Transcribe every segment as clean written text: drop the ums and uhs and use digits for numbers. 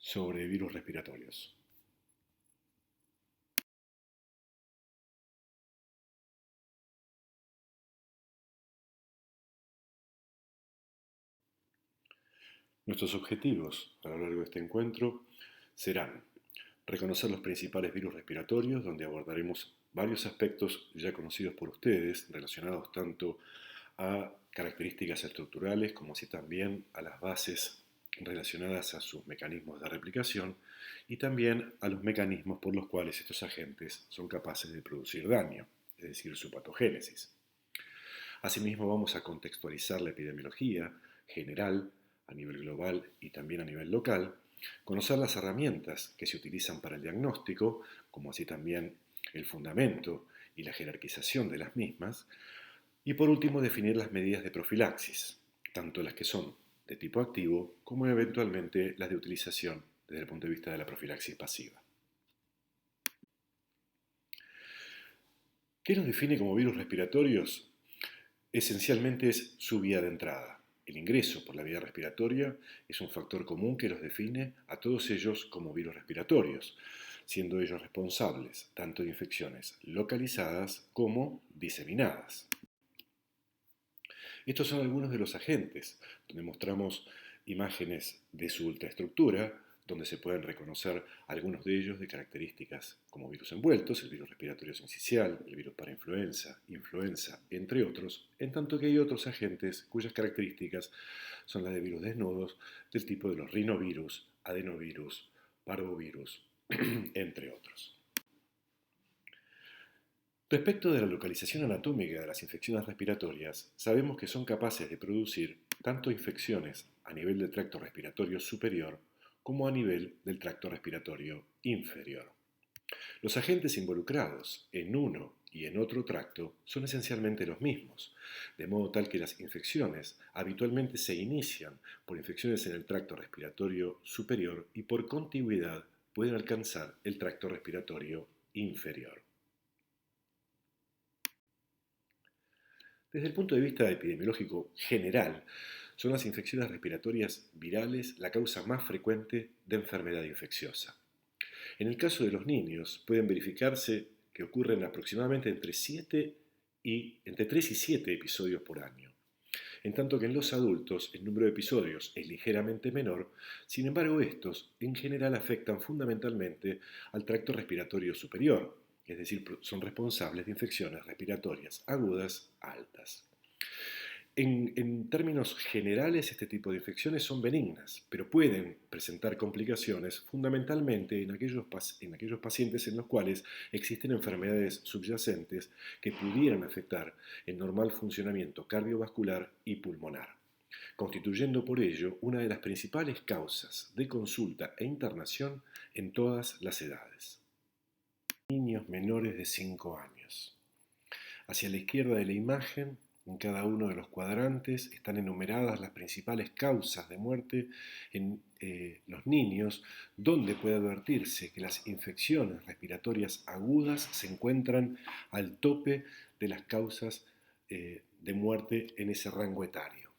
sobre virus respiratorios. Nuestros objetivos a lo largo de este encuentro serán reconocer los principales virus respiratorios, donde abordaremos varios aspectos ya conocidos por ustedes, relacionados tanto a características estructurales como así también a las bases relacionadas a sus mecanismos de replicación y también a los mecanismos por los cuales estos agentes son capaces de producir daño, es decir, su patogénesis. Asimismo, vamos a contextualizar la epidemiología general a nivel global y también a nivel local, conocer las herramientas que se utilizan para el diagnóstico, como así también el fundamento y la jerarquización de las mismas, y por último definir las medidas de profilaxis, tanto las que son de tipo activo como eventualmente las de utilización desde el punto de vista de la profilaxis pasiva. ¿Qué nos define como virus respiratorios? Esencialmente es su vía de entrada. El ingreso por la vía respiratoria es un factor común que los define a todos ellos como virus respiratorios, siendo ellos responsables tanto de infecciones localizadas como diseminadas. Estos son algunos de los agentes, donde mostramos imágenes de su ultraestructura, donde se pueden reconocer algunos de ellos de características como virus envueltos, el virus respiratorio sincicial, el virus para influenza, entre otros, en tanto que hay otros agentes cuyas características son las de virus desnudos del tipo de los rinovirus, adenovirus, parvovirus, entre otros. Respecto de la localización anatómica de las infecciones respiratorias, sabemos que son capaces de producir tanto infecciones a nivel del tracto respiratorio superior como a nivel del tracto respiratorio inferior. Los agentes involucrados en uno y en otro tracto son esencialmente los mismos, de modo tal que las infecciones habitualmente se inician por infecciones en el tracto respiratorio superior y por contigüidad pueden alcanzar el tracto respiratorio inferior. Desde el punto de vista epidemiológico general, son las infecciones respiratorias virales la causa más frecuente de enfermedad infecciosa. En el caso de los niños, pueden verificarse que ocurren aproximadamente entre 3 y 7 episodios por año. En tanto que en los adultos el número de episodios es ligeramente menor, sin embargo estos en general afectan fundamentalmente al tracto respiratorio superior, es decir, son responsables de infecciones respiratorias agudas altas. En términos generales, este tipo de infecciones son benignas, pero pueden presentar complicaciones fundamentalmente en aquellos pacientes en los cuales existen enfermedades subyacentes que pudieran afectar el normal funcionamiento cardiovascular y pulmonar, constituyendo por ello una de las principales causas de consulta e internación en todas las edades. Niños menores de 5 años. Hacia la izquierda de la imagen, en cada uno de los cuadrantes, están enumeradas las principales causas de muerte en los niños, donde puede advertirse que las infecciones respiratorias agudas se encuentran al tope de las causas de muerte en ese rango etario.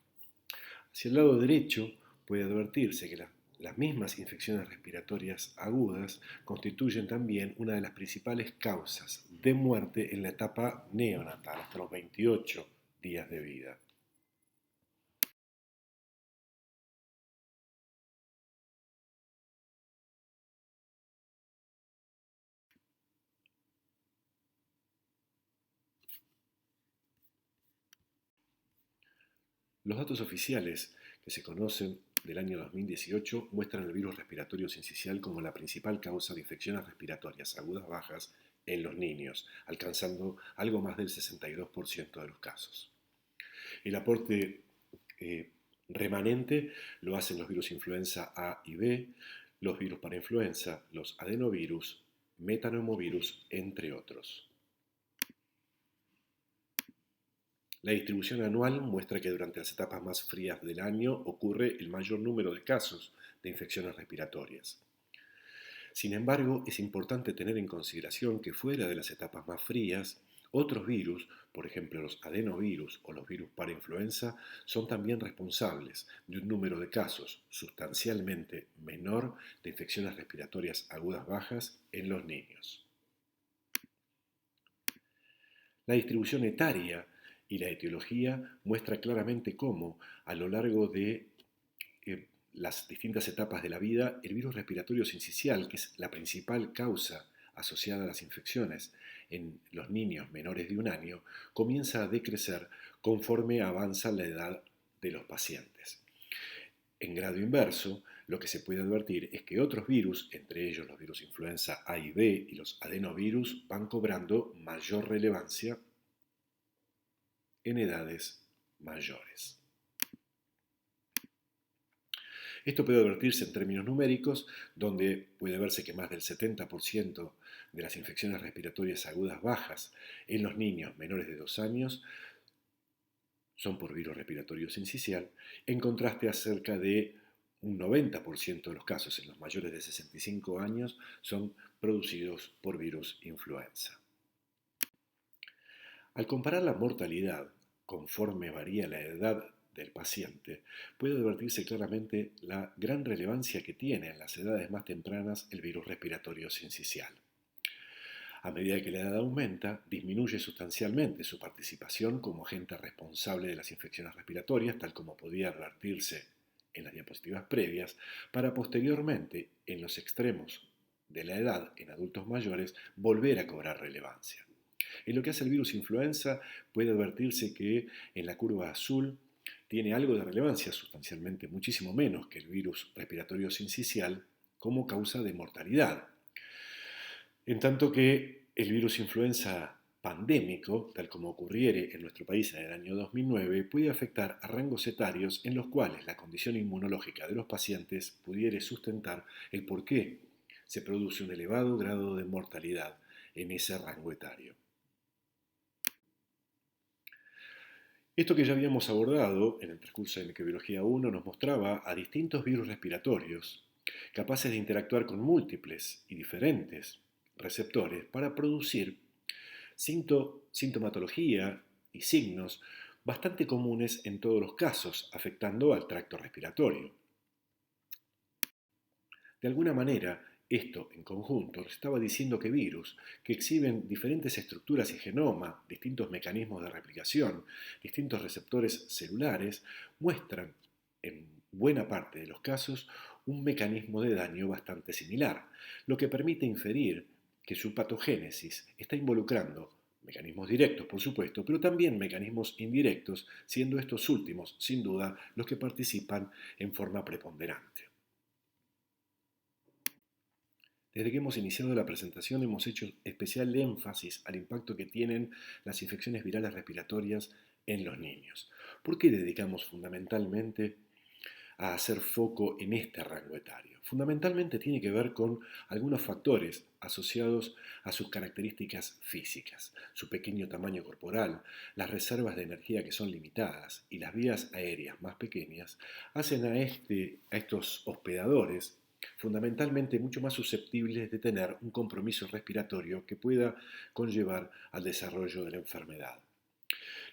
Hacia el lado derecho puede advertirse que las mismas infecciones respiratorias agudas constituyen también una de las principales causas de muerte en la etapa neonatal, hasta los 28 días de vida. Los datos oficiales que se conocen del año 2018 muestran el virus respiratorio sincicial como la principal causa de infecciones respiratorias agudas bajas en los niños, alcanzando algo más del 62% de los casos. El aporte remanente lo hacen los virus influenza A y B, los virus para influenza, los adenovirus, metapneumovirus, entre otros. La distribución anual muestra que durante las etapas más frías del año ocurre el mayor número de casos de infecciones respiratorias. Sin embargo, es importante tener en consideración que fuera de las etapas más frías Otros virus, por ejemplo los adenovirus o los virus para influenza, son también responsables de un número de casos sustancialmente menor de infecciones respiratorias agudas bajas en los niños. La distribución etaria y la etiología muestra claramente cómo, a lo largo de las distintas etapas de la vida, el virus respiratorio sincicial, que es la principal causa asociada a las infecciones en los niños menores de un año, comienza a decrecer conforme avanza la edad de los pacientes. En grado inverso, lo que se puede advertir es que otros virus, entre ellos los virus influenza A y B y los adenovirus, van cobrando mayor relevancia en edades mayores. Esto puede advertirse en términos numéricos, donde puede verse que más del 70% de las infecciones respiratorias agudas bajas en los niños menores de 2 años son por virus respiratorio sincicial, en contraste a cerca de un 90% de los casos en los mayores de 65 años son producidos por virus influenza. Al comparar la mortalidad conforme varía la edad del paciente, puede advertirse claramente la gran relevancia que tiene en las edades más tempranas el virus respiratorio sincicial. A medida que la edad aumenta, disminuye sustancialmente su participación como agente responsable de las infecciones respiratorias, tal como podía advertirse en las diapositivas previas, para posteriormente, en los extremos de la edad, en adultos mayores, volver a cobrar relevancia. En lo que hace el virus influenza, puede advertirse que en la curva azul tiene algo de relevancia, sustancialmente muchísimo menos que el virus respiratorio sincicial, como causa de mortalidad. En tanto que el virus influenza pandémico, tal como ocurriere en nuestro país en el año 2009, puede afectar a rangos etarios en los cuales la condición inmunológica de los pacientes pudiera sustentar el por qué se produce un elevado grado de mortalidad en ese rango etario. Esto que ya habíamos abordado en el transcurso de Microbiología 1 nos mostraba a distintos virus respiratorios capaces de interactuar con múltiples y diferentes receptores para producir sintomatología y signos bastante comunes en todos los casos, afectando al tracto respiratorio. De alguna manera, esto en conjunto nos estaba diciendo que virus, que exhiben diferentes estructuras y genoma, distintos mecanismos de replicación, distintos receptores celulares, muestran en buena parte de los casos un mecanismo de daño bastante similar, lo que permite inferir que su patogénesis está involucrando mecanismos directos, por supuesto, pero también mecanismos indirectos, siendo estos últimos, sin duda, los que participan en forma preponderante. Desde que hemos iniciado la presentación hemos hecho especial énfasis al impacto que tienen las infecciones virales respiratorias en los niños. ¿Por qué dedicamos fundamentalmente a hacer foco en este rango etario? Fundamentalmente tiene que ver con algunos factores asociados a sus características físicas, su pequeño tamaño corporal, las reservas de energía que son limitadas y las vías aéreas más pequeñas hacen a estos hospedadores fundamentalmente mucho más susceptibles de tener un compromiso respiratorio que pueda conllevar al desarrollo de la enfermedad.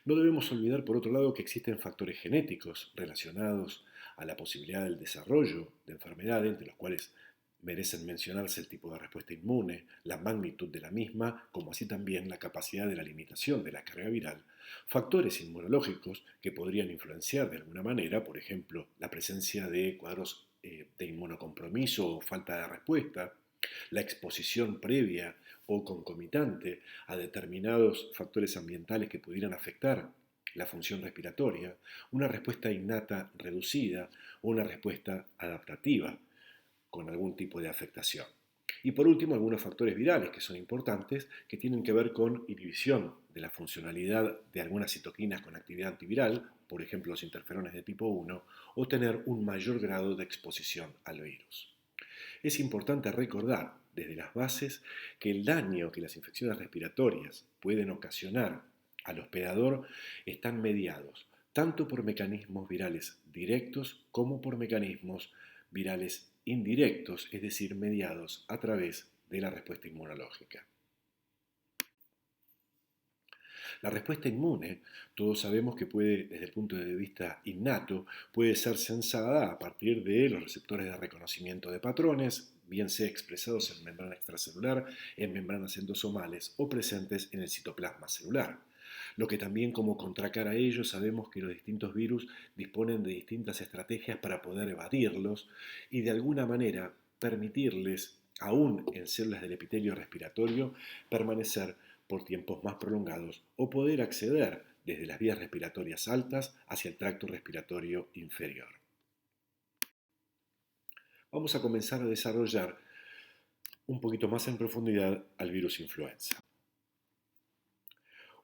No debemos olvidar, por otro lado, que existen factores genéticos relacionados a la posibilidad del desarrollo de enfermedades, entre los cuales merecen mencionarse el tipo de respuesta inmune, la magnitud de la misma, como así también la capacidad de la limitación de la carga viral, factores inmunológicos que podrían influenciar de alguna manera, por ejemplo, la presencia de cuadros de inmunocompromiso o falta de respuesta, la exposición previa o concomitante a determinados factores ambientales que pudieran afectar la función respiratoria, una respuesta innata reducida o una respuesta adaptativa con algún tipo de afectación. Y por último, algunos factores virales que son importantes, que tienen que ver con inhibición de la funcionalidad de algunas citoquinas con actividad antiviral, por ejemplo los interferones de tipo 1, o tener un mayor grado de exposición al virus. Es importante recordar desde las bases que el daño que las infecciones respiratorias pueden ocasionar al hospedador están mediados tanto por mecanismos virales directos como por mecanismos virales indirectos, es decir, mediados a través de la respuesta inmunológica. La respuesta inmune, todos sabemos que puede, desde el punto de vista innato, puede ser sensada a partir de los receptores de reconocimiento de patrones, bien sea expresados en membrana extracelular, en membranas endosomales o presentes en el citoplasma celular. Lo que también como contracara a ello sabemos que los distintos virus disponen de distintas estrategias para poder evadirlos y de alguna manera permitirles, aún en células del epitelio respiratorio, permanecer por tiempos más prolongados o poder acceder desde las vías respiratorias altas hacia el tracto respiratorio inferior. Vamos a comenzar a desarrollar un poquito más en profundidad al virus influenza.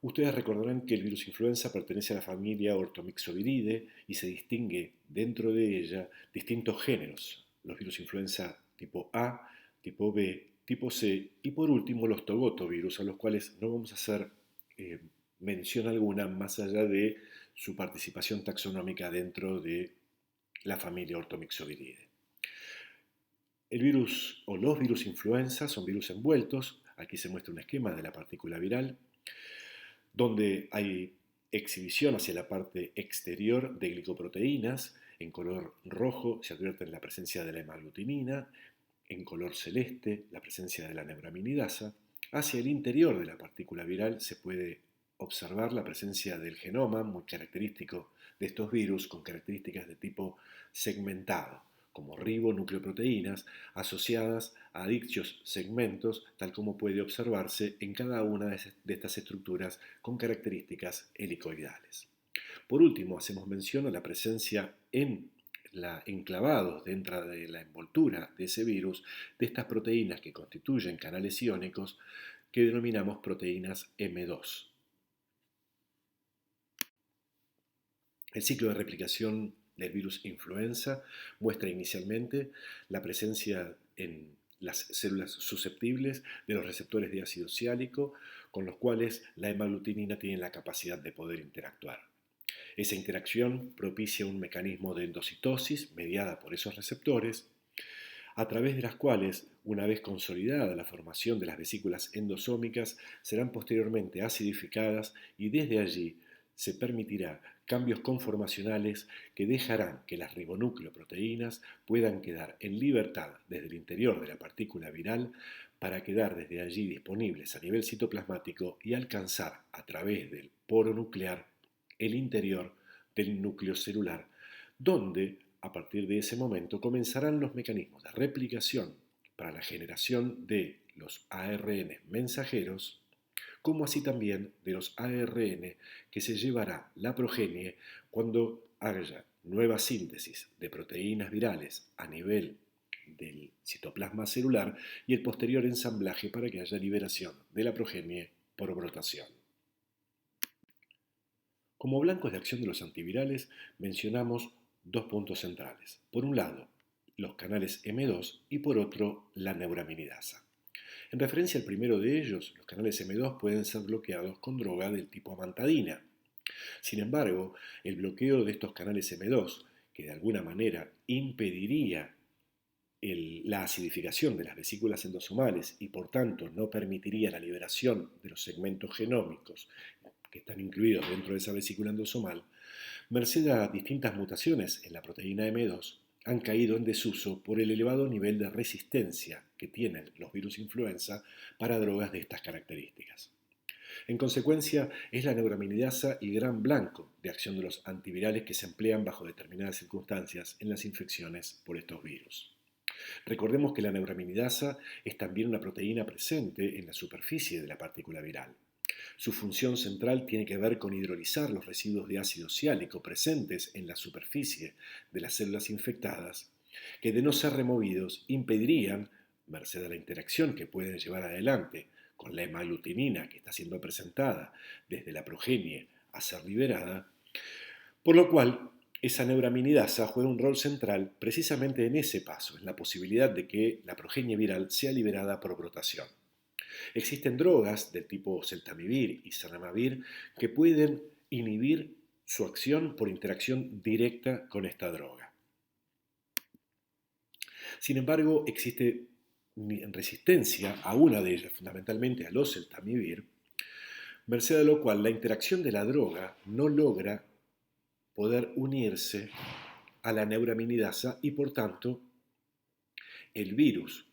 Ustedes recordarán que el virus influenza pertenece a la familia Orthomyxoviridae y se distingue dentro de ella distintos géneros, los virus influenza tipo A, tipo B, tipo C y por último los togotovirus, a los cuales no vamos a hacer mención alguna más allá de su participación taxonómica dentro de la familia Orthomyxoviridae. El virus o los virus influenza son virus envueltos, aquí se muestra un esquema de la partícula viral, donde hay exhibición hacia la parte exterior de glicoproteínas. En color rojo se advierte la presencia de la hemaglutinina, en color celeste la presencia de la neuraminidasa. Hacia el interior de la partícula viral se puede observar la presencia del genoma, muy característico de estos virus, con características de tipo segmentado, como ribonucleoproteínas asociadas a dichos segmentos, tal como puede observarse en cada una de estas estructuras con características helicoidales. Por último, hacemos mención a la presencia enclavados dentro de la envoltura de ese virus de estas proteínas que constituyen canales iónicos que denominamos proteínas M2. El ciclo de replicación del virus influenza muestra inicialmente la presencia en las células susceptibles de los receptores de ácido ciálico, con los cuales la hemaglutinina tiene la capacidad de poder interactuar. Esa interacción propicia un mecanismo de endocitosis mediada por esos receptores, a través de las cuales, una vez consolidada la formación de las vesículas endosómicas, serán posteriormente acidificadas y desde allí se permitirá cambios conformacionales que dejarán que las ribonucleoproteínas puedan quedar en libertad desde el interior de la partícula viral para quedar desde allí disponibles a nivel citoplasmático y alcanzar a través del poro nuclear el interior del núcleo celular, donde a partir de ese momento comenzarán los mecanismos de replicación para la generación de los ARN mensajeros, como así también de los ARN que se llevará la progenie cuando haya nueva síntesis de proteínas virales a nivel del citoplasma celular y el posterior ensamblaje para que haya liberación de la progenie por brotación. Como blancos de acción de los antivirales mencionamos dos puntos centrales. Por un lado, los canales M2 y por otro, la neuraminidasa. En referencia al primero de ellos, los canales M2 pueden ser bloqueados con droga del tipo amantadina. Sin embargo, el bloqueo de estos canales M2, que de alguna manera impediría la acidificación de las vesículas endosomales y por tanto no permitiría la liberación de los segmentos genómicos que están incluidos dentro de esa vesícula endosomal, merced a distintas mutaciones en la proteína M2, han caído en desuso por el elevado nivel de resistencia que tienen los virus influenza para drogas de estas características. En consecuencia, es la neuraminidasa el gran blanco de acción de los antivirales que se emplean bajo determinadas circunstancias en las infecciones por estos virus. Recordemos que la neuraminidasa es también una proteína presente en la superficie de la partícula viral. Su función central tiene que ver con hidrolizar los residuos de ácido ciálico presentes en la superficie de las células infectadas, que de no ser removidos impedirían, merced a la interacción que pueden llevar adelante con la hemaglutinina que está siendo presentada desde la progenie a ser liberada, por lo cual esa neuraminidasa juega un rol central precisamente en ese paso, en la posibilidad de que la progenie viral sea liberada por brotación. Existen drogas del tipo celtamivir y zanamivir que pueden inhibir su acción por interacción directa con esta droga. Sin embargo, existe resistencia a una de ellas, fundamentalmente al oseltamivir, merced a lo cual la interacción de la droga no logra poder unirse a la neuraminidasa y por tanto el virus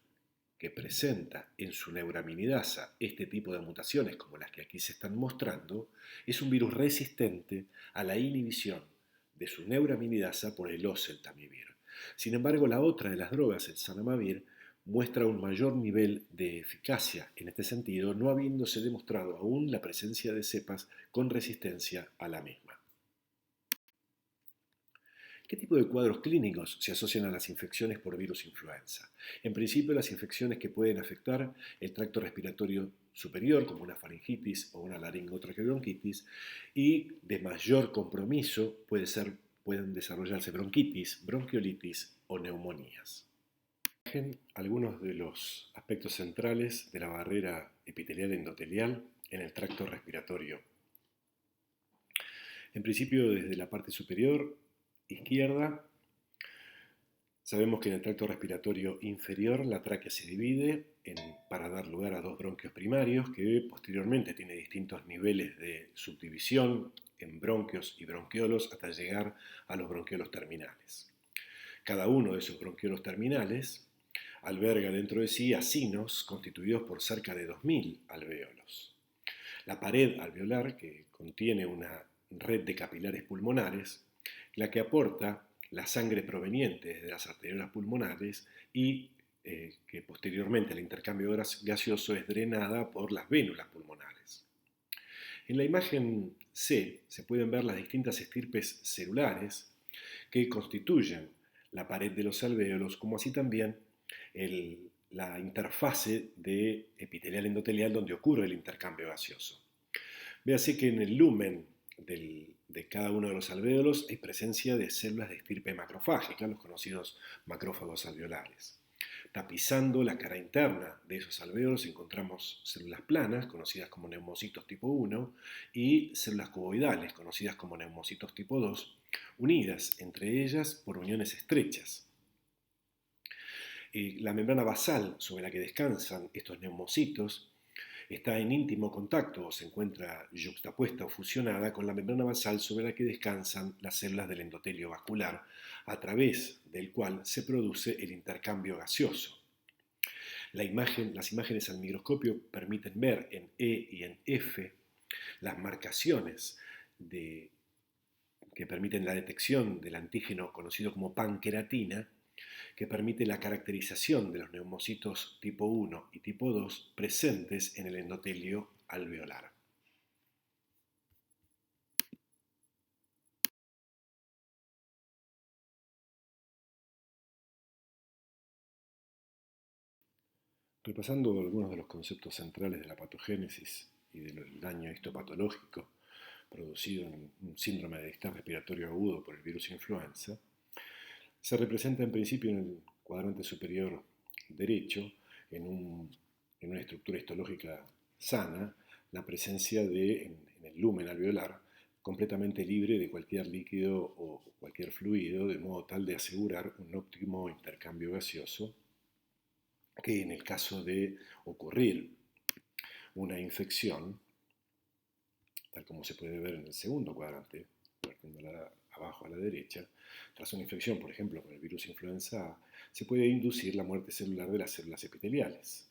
que presenta en su neuraminidasa este tipo de mutaciones como las que aquí se están mostrando, es un virus resistente a la inhibición de su neuraminidasa por el oseltamivir. Sin embargo, la otra de las drogas, el zanamivir, muestra un mayor nivel de eficacia en este sentido, no habiéndose demostrado aún la presencia de cepas con resistencia a la misma. ¿Qué tipo de cuadros clínicos se asocian a las infecciones por virus influenza? En principio, las infecciones que pueden afectar el tracto respiratorio superior, como una faringitis o una laringotraqueobronquitis, y de mayor compromiso pueden desarrollarse bronquitis, bronquiolitis o neumonías. Algunos de los aspectos centrales de la barrera epitelial endotelial en el tracto respiratorio. En principio, desde la parte superior izquierda, sabemos que en el tracto respiratorio inferior la tráquea se divide para dar lugar a dos bronquios primarios que posteriormente tiene distintos niveles de subdivisión en bronquios y bronquiolos hasta llegar a los bronquiolos terminales. Cada uno de esos bronquiolos terminales alberga dentro de sí acinos constituidos por cerca de 2000 alvéolos. La pared alveolar, que contiene una red de capilares pulmonares, la que aporta la sangre proveniente de las arteriolas pulmonares y que posteriormente al intercambio gaseoso es drenada por las vénulas pulmonares. En la imagen C se pueden ver las distintas estirpes celulares que constituyen la pared de los alvéolos, como así también la interfase de epitelial endotelial donde ocurre el intercambio gaseoso. Véase que en el lumen de cada uno de los alvéolos hay presencia de células de estirpe macrofágica, los conocidos macrófagos alveolares. Tapizando la cara interna de esos alvéolos encontramos células planas, conocidas como neumocitos tipo 1, y células cuboidales, conocidas como neumocitos tipo 2, unidas entre ellas por uniones estrechas. La membrana basal sobre la que descansan estos neumocitos está en íntimo contacto o se encuentra yuxtapuesta o fusionada con la membrana basal sobre la que descansan las células del endotelio vascular, a través del cual se produce el intercambio gaseoso. Las imágenes al microscopio permiten ver en E y en F las marcaciones que permiten la detección del antígeno conocido como panqueratina, que permite la caracterización de los neumocitos tipo 1 y tipo 2 presentes en el endotelio alveolar. Repasando algunos de los conceptos centrales de la patogénesis y del daño histopatológico producido en un síndrome de distrés respiratorio agudo por el virus influenza, se representa en principio en el cuadrante superior derecho, en una estructura histológica sana, la presencia en el lumen alveolar completamente libre de cualquier líquido o cualquier fluido, de modo tal de asegurar un óptimo intercambio gaseoso que en el caso de ocurrir una infección, tal como se puede ver en el segundo cuadrante, abajo a la derecha, tras una infección, por ejemplo, con el virus influenza A, se puede inducir la muerte celular de las células epiteliales,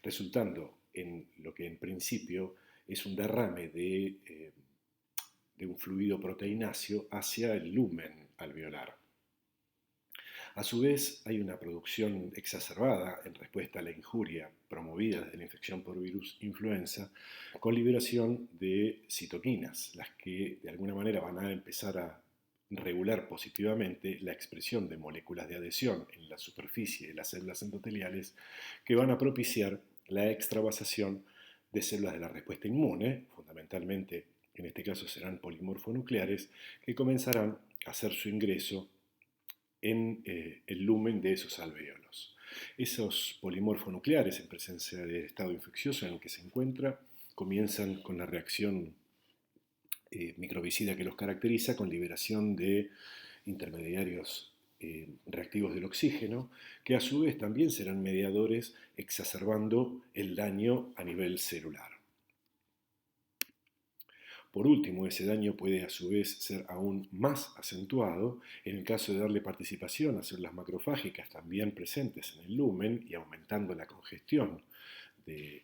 resultando en lo que en principio es un derrame de un fluido proteináceo hacia el lumen alveolar. A su vez, hay una producción exacerbada en respuesta a la injuria promovida desde la infección por virus influenza, con liberación de citoquinas, las que de alguna manera van a empezar a regular positivamente la expresión de moléculas de adhesión en la superficie de las células endoteliales, que van a propiciar la extravasación de células de la respuesta inmune, fundamentalmente en este caso serán polimorfonucleares, que comenzarán a hacer su ingreso en el lumen de esos alvéolos. Esos polimorfonucleares en presencia del estado infeccioso en el que se encuentra comienzan con la reacción microbicida que los caracteriza, con liberación de intermediarios reactivos del oxígeno, que a su vez también serán mediadores exacerbando el daño a nivel celular. Por último, ese daño puede a su vez ser aún más acentuado en el caso de darle participación a células macrofágicas también presentes en el lumen y aumentando la congestión de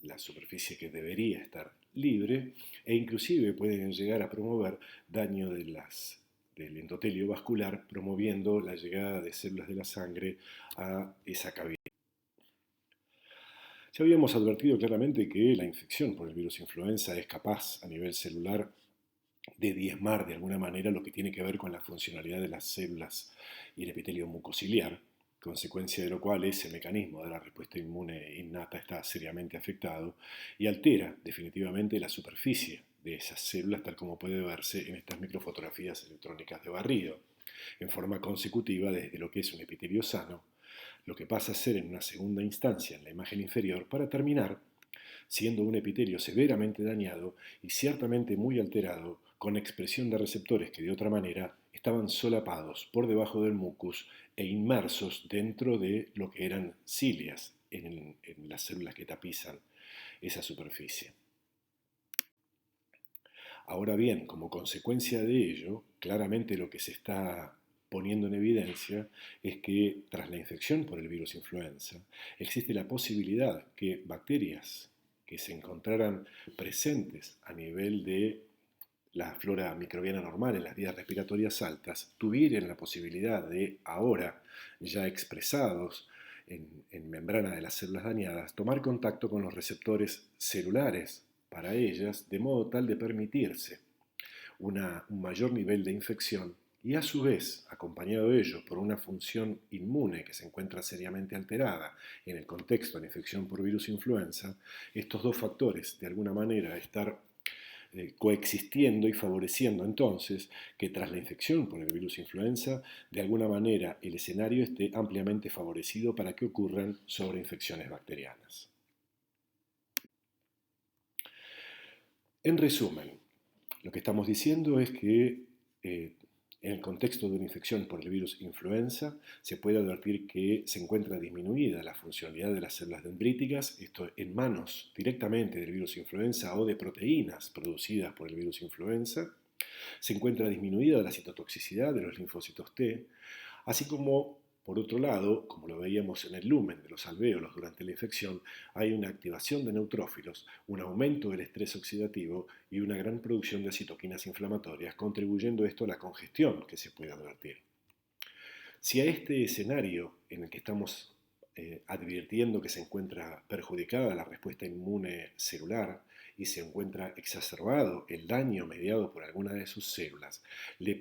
la superficie que debería estar libre, e inclusive pueden llegar a promover daño del endotelio vascular, promoviendo la llegada de células de la sangre a esa cavidad. Ya habíamos advertido claramente que la infección por el virus influenza es capaz a nivel celular de diezmar de alguna manera lo que tiene que ver con la funcionalidad de las células y el epitelio mucociliar, consecuencia de lo cual ese mecanismo de la respuesta inmune innata está seriamente afectado y altera definitivamente la superficie de esas células, tal como puede verse en estas microfotografías electrónicas de barrido, en forma consecutiva desde lo que es un epitelio sano, lo que pasa a ser en una segunda instancia en la imagen inferior, para terminar siendo un epitelio severamente dañado y ciertamente muy alterado, con expresión de receptores que de otra manera estaban solapados por debajo del mucus e inmersos dentro de lo que eran cilias en las células que tapizan esa superficie. Ahora bien, como consecuencia de ello, claramente lo que se está poniendo en evidencia es que tras la infección por el virus influenza existe la posibilidad que bacterias que se encontraran presentes a nivel de la flora microbiana normal en las vías respiratorias altas tuvieran la posibilidad de, ahora ya expresados en membrana de las células dañadas, tomar contacto con los receptores celulares para ellas, de modo tal de permitirse un mayor nivel de infección y a su vez, acompañado de ello por una función inmune que se encuentra seriamente alterada en el contexto de la infección por virus influenza, estos dos factores de alguna manera estar coexistiendo y favoreciendo entonces que tras la infección por el virus influenza, de alguna manera el escenario esté ampliamente favorecido para que ocurran sobreinfecciones bacterianas. En resumen, lo que estamos diciendo es que en el contexto de una infección por el virus influenza se puede advertir que se encuentra disminuida la funcionalidad de las células dendríticas, esto en manos directamente del virus influenza o de proteínas producidas por el virus influenza. Se encuentra disminuida la citotoxicidad de los linfocitos T, así como, por otro lado, como lo veíamos en el lumen de los alvéolos durante la infección, hay una activación de neutrófilos, un aumento del estrés oxidativo y una gran producción de citoquinas inflamatorias, contribuyendo esto a la congestión que se puede advertir. Si a este escenario en el que estamos advirtiendo que se encuentra perjudicada la respuesta inmune celular y se encuentra exacerbado el daño mediado por alguna de sus células,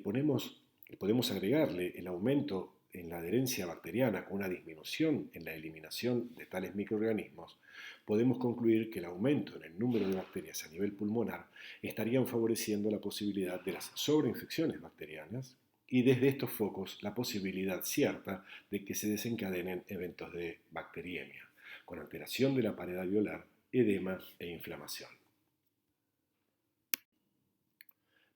podemos agregarle el aumento en la adherencia bacteriana con una disminución en la eliminación de tales microorganismos, podemos concluir que el aumento en el número de bacterias a nivel pulmonar estarían favoreciendo la posibilidad de las sobreinfecciones bacterianas y desde estos focos la posibilidad cierta de que se desencadenen eventos de bacteriemia, con alteración de la pared alveolar, edema e inflamación.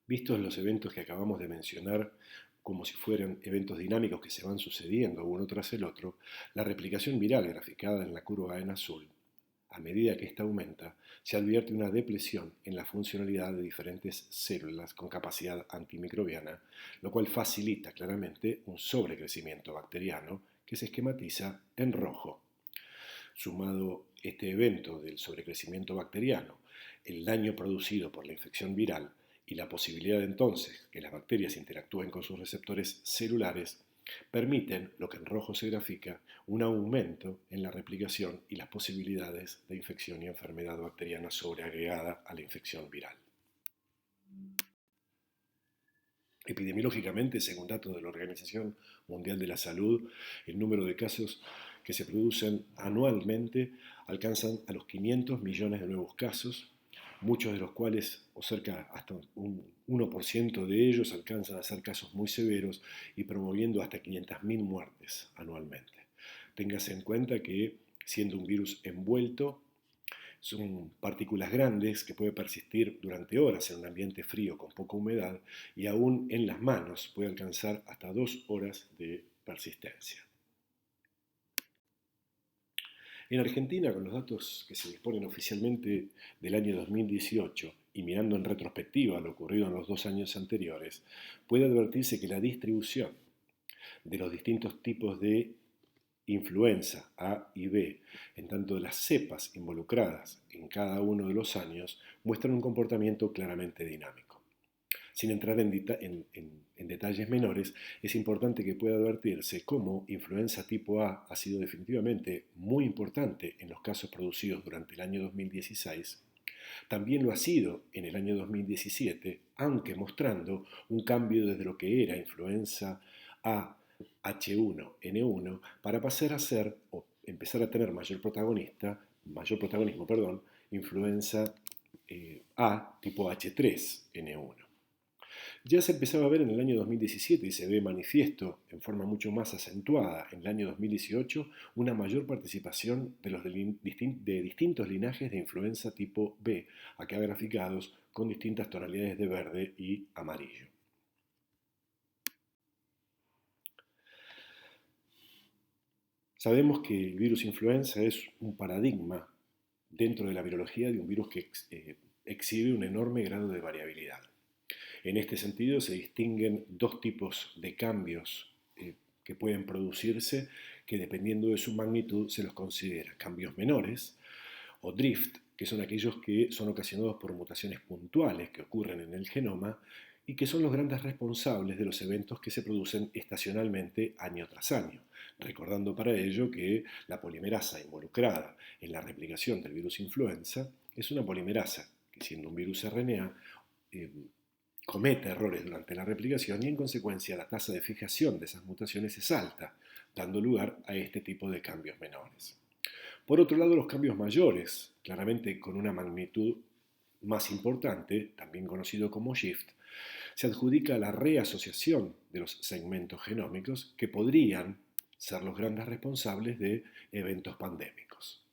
Vistos los eventos que acabamos de mencionar, como si fueran eventos dinámicos que se van sucediendo uno tras el otro, la replicación viral graficada en la curva en azul, a medida que ésta aumenta, se advierte una depresión en la funcionalidad de diferentes células con capacidad antimicrobiana, lo cual facilita claramente un sobrecrecimiento bacteriano que se esquematiza en rojo. Sumado este evento del sobrecrecimiento bacteriano, el daño producido por la infección viral y la posibilidad entonces que las bacterias interactúen con sus receptores celulares, permiten, lo que en rojo se grafica, un aumento en la replicación y las posibilidades de infección y enfermedad bacteriana sobreagregada a la infección viral. Epidemiológicamente, según datos de la Organización Mundial de la Salud, el número de casos que se producen anualmente alcanzan a los 500 millones de nuevos casos, muchos de los cuales, o cerca hasta un 1% de ellos, alcanzan a ser casos muy severos y promoviendo hasta 500.000 muertes anualmente. Téngase en cuenta que, siendo un virus envuelto, son partículas grandes que pueden persistir durante horas en un ambiente frío con poca humedad y aún en las manos puede alcanzar hasta 2 horas de persistencia. En Argentina, con los datos que se disponen oficialmente del año 2018 y mirando en retrospectiva lo ocurrido en los 2 años anteriores, puede advertirse que la distribución de los distintos tipos de influenza A y B, en tanto las cepas involucradas en cada uno de los años, muestran un comportamiento claramente dinámico. Sin entrar en detalles menores, es importante que pueda advertirse cómo influenza tipo A ha sido definitivamente muy importante en los casos producidos durante el año 2016. También lo ha sido en el año 2017, aunque mostrando un cambio desde lo que era influenza A H1N1 para pasar a ser o empezar a tener mayor protagonismo, influenza A tipo H3N1. Ya se empezaba a ver en el año 2017 y se ve manifiesto en forma mucho más acentuada en el año 2018 una mayor participación de distintos linajes de influenza tipo B, acá graficados con distintas tonalidades de verde y amarillo. Sabemos que el virus influenza es un paradigma dentro de la virología de un virus que exhibe un enorme grado de variabilidad. En este sentido se distinguen dos tipos de cambios que pueden producirse que dependiendo de su magnitud se los considera cambios menores o drift, que son aquellos que son ocasionados por mutaciones puntuales que ocurren en el genoma y que son los grandes responsables de los eventos que se producen estacionalmente año tras año, recordando para ello que la polimerasa involucrada en la replicación del virus influenza es una polimerasa que, siendo un virus RNA, comete errores durante la replicación y en consecuencia la tasa de fijación de esas mutaciones es alta, dando lugar a este tipo de cambios menores. Por otro lado, los cambios mayores, claramente con una magnitud más importante, también conocido como shift, se adjudica a la reasociación de los segmentos genómicos que podrían ser los grandes responsables de eventos pandémicos.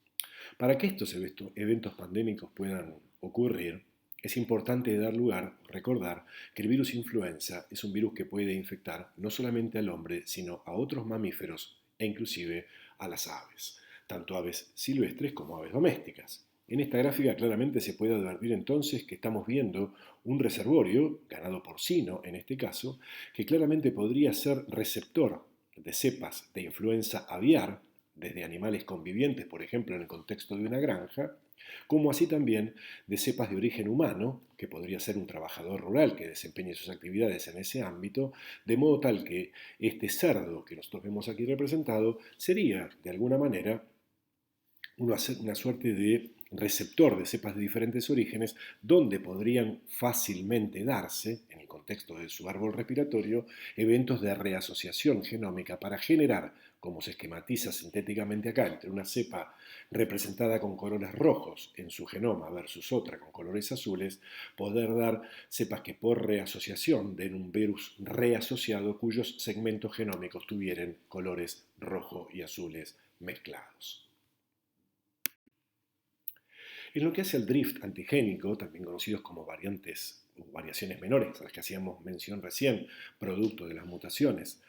Para que estos eventos pandémicos puedan ocurrir, es importante recordar que el virus influenza es un virus que puede infectar no solamente al hombre, sino a otros mamíferos e inclusive a las aves, tanto aves silvestres como aves domésticas. En esta gráfica claramente se puede advertir entonces que estamos viendo un reservorio, ganado porcino en este caso, que claramente podría ser receptor de cepas de influenza aviar, desde animales convivientes, por ejemplo en el contexto de una granja, como así también de cepas de origen humano, que podría ser un trabajador rural que desempeñe sus actividades en ese ámbito, de modo tal que este cerdo que nosotros vemos aquí representado sería, de alguna manera, una suerte de receptor de cepas de diferentes orígenes donde podrían fácilmente darse, en el contexto de su árbol respiratorio, eventos de reasociación genómica para generar, como se esquematiza sintéticamente acá, entre una cepa representada con colores rojos en su genoma versus otra con colores azules, poder dar cepas que por reasociación den un virus reasociado cuyos segmentos genómicos tuvieran colores rojo y azules mezclados. En lo que hace al drift antigénico, también conocidos como variantes o variaciones menores, a las que hacíamos mención recién, producto de las mutaciones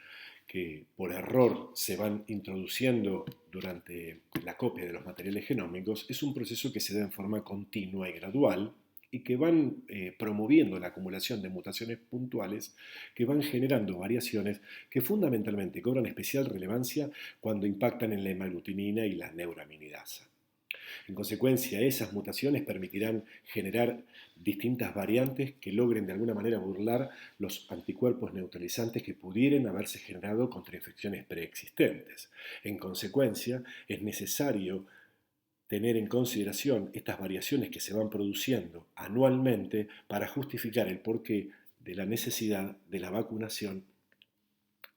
que por error se van introduciendo durante la copia de los materiales genómicos, es un proceso que se da en forma continua y gradual y que van promoviendo la acumulación de mutaciones puntuales que van generando variaciones que fundamentalmente cobran especial relevancia cuando impactan en la hemaglutinina y la neuraminidasa. En consecuencia, esas mutaciones permitirán generar distintas variantes que logren de alguna manera burlar los anticuerpos neutralizantes que pudieran haberse generado contra infecciones preexistentes. En consecuencia, es necesario tener en consideración estas variaciones que se van produciendo anualmente para justificar el porqué de la necesidad de la vacunación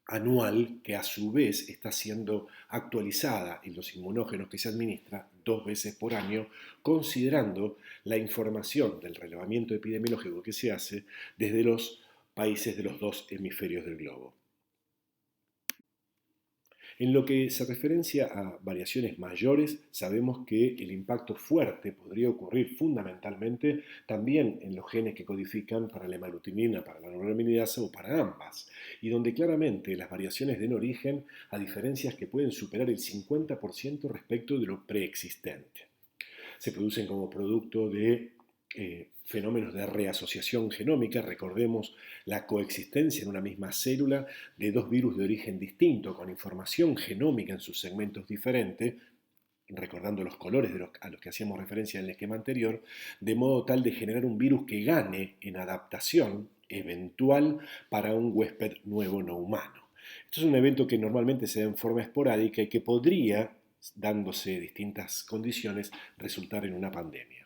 anual que a su vez está siendo actualizada y los inmunógenos que se administra 2 veces por año, considerando la información del relevamiento epidemiológico que se hace desde los países de los 2 hemisferios del globo. En lo que se referencia a variaciones mayores, sabemos que el impacto fuerte podría ocurrir fundamentalmente también en los genes que codifican para la hemaglutinina, para la neuraminidasa o para ambas, y donde claramente las variaciones den origen a diferencias que pueden superar el 50% respecto de lo preexistente. Se producen como producto de fenómenos de reasociación genómica. Recordemos la coexistencia en una misma célula de dos virus de origen distinto, con información genómica en sus segmentos diferentes, recordando los colores a los que hacíamos referencia en el esquema anterior, de modo tal de generar un virus que gane en adaptación eventual para un huésped nuevo no humano. Esto es un evento que normalmente se da en forma esporádica y que podría, dándose distintas condiciones, resultar en una pandemia.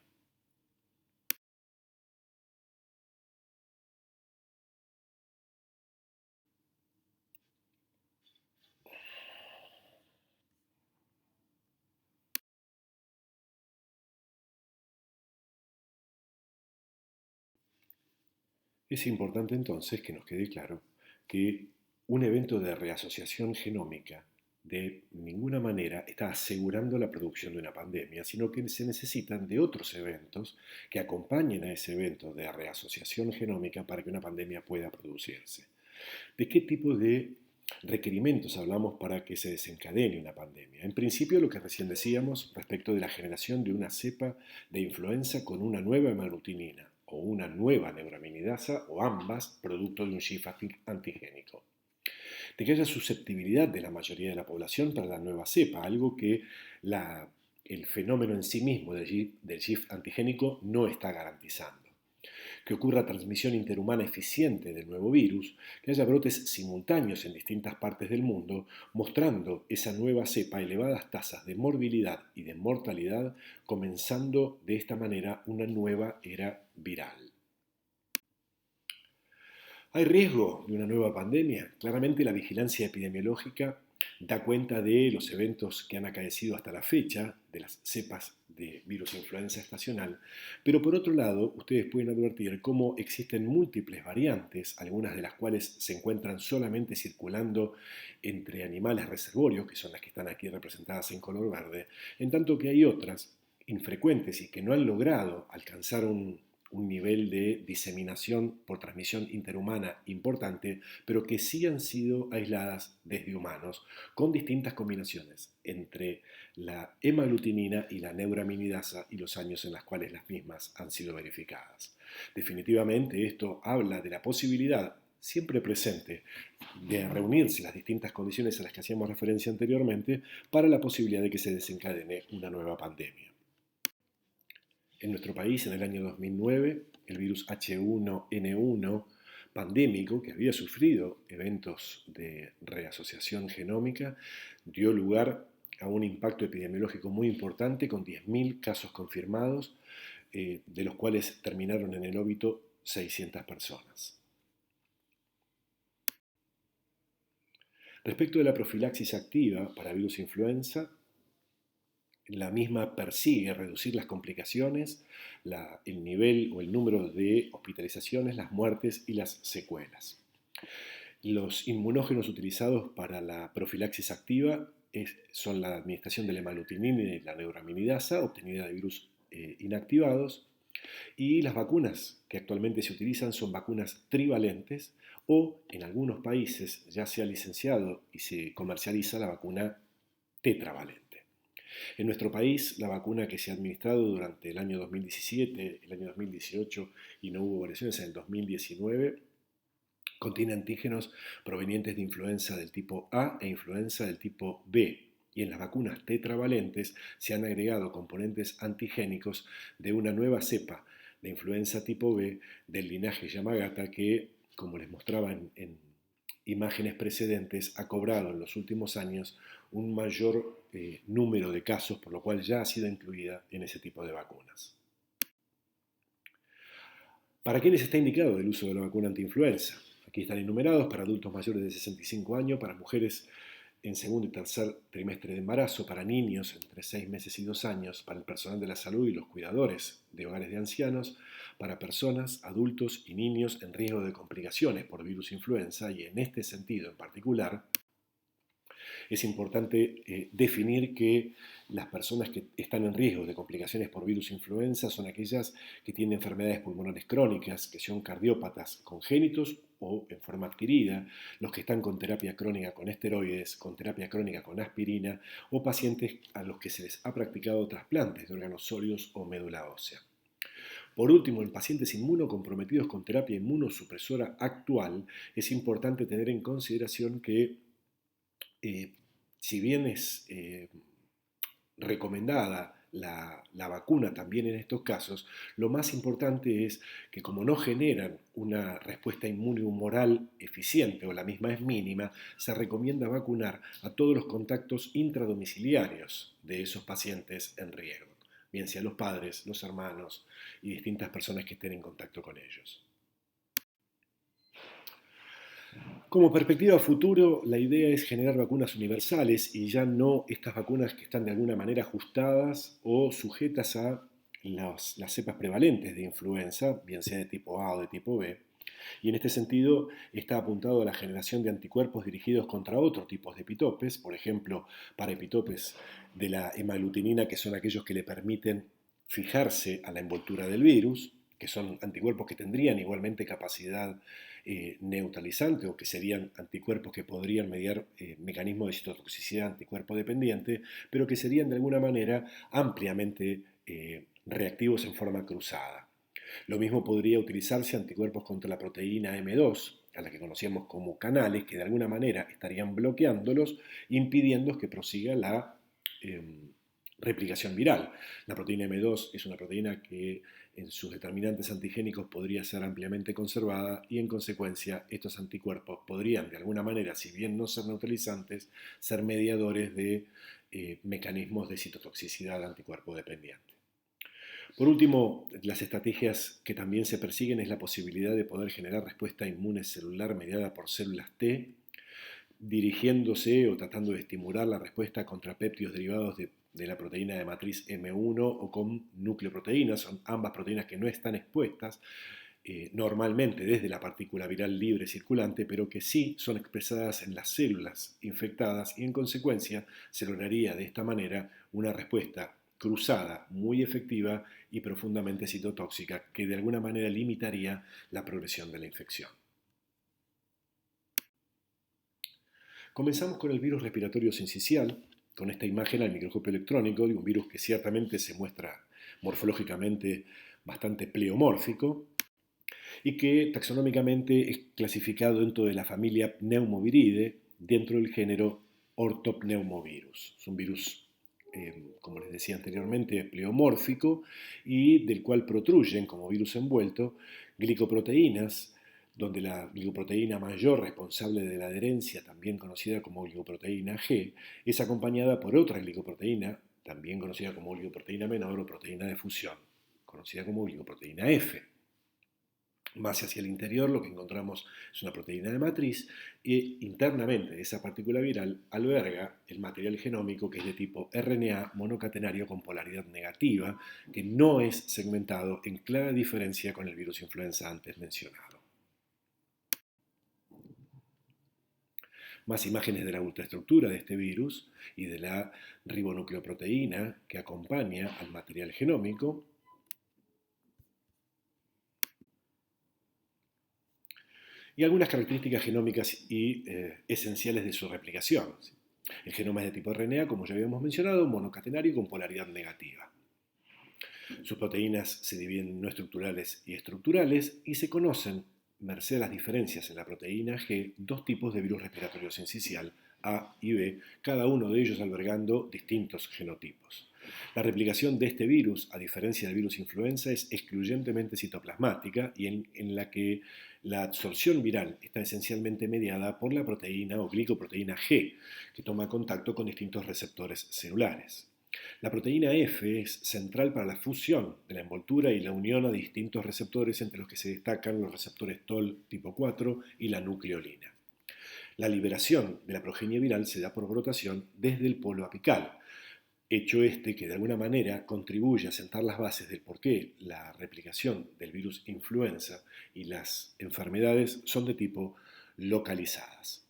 Es importante entonces que nos quede claro que un evento de reasociación genómica de ninguna manera está asegurando la producción de una pandemia, sino que se necesitan de otros eventos que acompañen a ese evento de reasociación genómica para que una pandemia pueda producirse. ¿De qué tipo de requerimientos hablamos para que se desencadene una pandemia? En principio, lo que recién decíamos respecto de la generación de una cepa de influenza con una nueva hemaglutinina o una nueva neuraminidasa o ambas producto de un shift antigénico. De que haya susceptibilidad de la mayoría de la población para la nueva cepa, algo que el fenómeno en sí mismo del shift antigénico no está garantizando. Que ocurra transmisión interhumana eficiente del nuevo virus, que haya brotes simultáneos en distintas partes del mundo, mostrando esa nueva cepa elevadas tasas de morbilidad y de mortalidad, comenzando de esta manera una nueva era viral. ¿Hay riesgo de una nueva pandemia? Claramente la vigilancia epidemiológica da cuenta de los eventos que han acaecido hasta la fecha, de las cepas de virus influenza estacional, pero por otro lado, ustedes pueden advertir cómo existen múltiples variantes, algunas de las cuales se encuentran solamente circulando entre animales reservorios, que son las que están aquí representadas en color verde, en tanto que hay otras infrecuentes y que no han logrado alcanzar un nivel de diseminación por transmisión interhumana importante, pero que sí han sido aisladas desde humanos, con distintas combinaciones entre la hemaglutinina y la neuraminidasa y los años en los cuales las mismas han sido verificadas. Definitivamente esto habla de la posibilidad siempre presente de reunirse las distintas condiciones a las que hacíamos referencia anteriormente para la posibilidad de que se desencadene una nueva pandemia. En nuestro país, en el año 2009, el virus H1N1 pandémico, que había sufrido eventos de reasociación genómica, dio lugar a un impacto epidemiológico muy importante con 10.000 casos confirmados, de los cuales terminaron en el óbito 600 personas. Respecto de la profilaxis activa para virus influenza, la misma persigue reducir las complicaciones, el nivel o el número de hospitalizaciones, las muertes y las secuelas. Los inmunógenos utilizados para la profilaxis activa son la administración de la hemaglutinina y la neuraminidasa obtenida de virus inactivados, y las vacunas que actualmente se utilizan son vacunas trivalentes o en algunos países ya se ha licenciado y se comercializa la vacuna tetravalente. En nuestro país, la vacuna que se ha administrado durante el año 2017, el año 2018 y no hubo variaciones en el 2019, contiene antígenos provenientes de influenza del tipo A e influenza del tipo B. Y en las vacunas tetravalentes se han agregado componentes antigénicos de una nueva cepa de influenza tipo B del linaje Yamagata que, como les mostraba en imágenes precedentes, ha cobrado en los últimos años un mayor número de casos, por lo cual ya ha sido incluida en ese tipo de vacunas. ¿Para quiénes está indicado el uso de la vacuna antiinfluenza? Aquí están enumerados: para adultos mayores de 65 años, para mujeres en segundo y tercer trimestre de embarazo, para niños entre 6 meses y 2 años, para el personal de la salud y los cuidadores de hogares de ancianos, para personas, adultos y niños en riesgo de complicaciones por virus influenza, y en este sentido en particular es importante definir que las personas que están en riesgo de complicaciones por virus influenza son aquellas que tienen enfermedades pulmonares crónicas, que son cardiópatas congénitos o en forma adquirida, los que están con terapia crónica con esteroides, con terapia crónica con aspirina, o pacientes a los que se les ha practicado trasplantes de órganos sólidos o médula ósea. Por último, en pacientes inmunocomprometidos con terapia inmunosupresora actual, es importante tener en consideración que, eh, si bien es recomendada la vacuna también en estos casos, lo más importante es que como no generan una respuesta inmunohumoral eficiente o la misma es mínima, se recomienda vacunar a todos los contactos intradomiciliarios de esos pacientes en riesgo, bien sea los padres, los hermanos y distintas personas que estén en contacto con ellos. Como perspectiva a futuro, la idea es generar vacunas universales y ya no estas vacunas que están de alguna manera ajustadas o sujetas a las cepas prevalentes de influenza, bien sea de tipo A o de tipo B. Y en este sentido está apuntado a la generación de anticuerpos dirigidos contra otros tipos de epitopes, por ejemplo, para epitopes de la hemaglutinina, que son aquellos que le permiten fijarse a la envoltura del virus, que son anticuerpos que tendrían igualmente capacidad neutralizante o que serían anticuerpos que podrían mediar mecanismos de citotoxicidad anticuerpo dependiente, pero que serían de alguna manera ampliamente reactivos en forma cruzada. Lo mismo podría utilizarse anticuerpos contra la proteína M2, a la que conocíamos como canales, que de alguna manera estarían bloqueándolos, impidiendo que prosiga la eh, replicación viral. La proteína M2 es una proteína que en sus determinantes antigénicos podría ser ampliamente conservada y en consecuencia estos anticuerpos podrían de alguna manera, si bien no ser neutralizantes, ser mediadores de mecanismos de citotoxicidad anticuerpo dependiente. Por último, las estrategias que también se persiguen es la posibilidad de poder generar respuesta inmune celular mediada por células T, dirigiéndose o tratando de estimular la respuesta contra péptidos derivados de la proteína de matriz M1 o con nucleoproteínas, son ambas proteínas que no están expuestas normalmente desde la partícula viral libre circulante, pero que sí son expresadas en las células infectadas y en consecuencia se lograría de esta manera una respuesta cruzada muy efectiva y profundamente citotóxica que de alguna manera limitaría la progresión de la infección. Comenzamos con el virus respiratorio sincicial, con esta imagen al microscopio electrónico de un virus que ciertamente se muestra morfológicamente bastante pleomórfico y que taxonómicamente es clasificado dentro de la familia Pneumoviridae dentro del género Orthopneumovirus. Es un virus, como les decía anteriormente, pleomórfico y del cual protruyen como virus envuelto glicoproteínas, donde la glicoproteína mayor responsable de la adherencia, también conocida como glicoproteína G, es acompañada por otra glicoproteína, también conocida como glicoproteína menor o proteína de fusión, conocida como glicoproteína F. Más hacia el interior lo que encontramos es una proteína de matriz y internamente esa partícula viral alberga el material genómico que es de tipo RNA monocatenario con polaridad negativa, que no es segmentado en clara diferencia con el virus influenza antes mencionado. Más imágenes de la ultraestructura de este virus y de la ribonucleoproteína que acompaña al material genómico. Y algunas características genómicas y esenciales de su replicación. El genoma es de tipo RNA, como ya habíamos mencionado, monocatenario y con polaridad negativa. Sus proteínas se dividen en no estructurales y estructurales y se conocen, merced a las diferencias en la proteína G, dos tipos de virus respiratorio sincicial, A y B, cada uno de ellos albergando distintos genotipos. La replicación de este virus, a diferencia del virus influenza, es excluyentemente citoplasmática y en la que la absorción viral está esencialmente mediada por la proteína o glicoproteína G, que toma contacto con distintos receptores celulares. La proteína F es central para la fusión de la envoltura y la unión a distintos receptores, entre los que se destacan los receptores TOL tipo 4 y la nucleolina. La liberación de la progenie viral se da por brotación desde el polo apical, hecho este que de alguna manera contribuye a sentar las bases del por qué la replicación del virus influenza y las enfermedades son de tipo localizadas.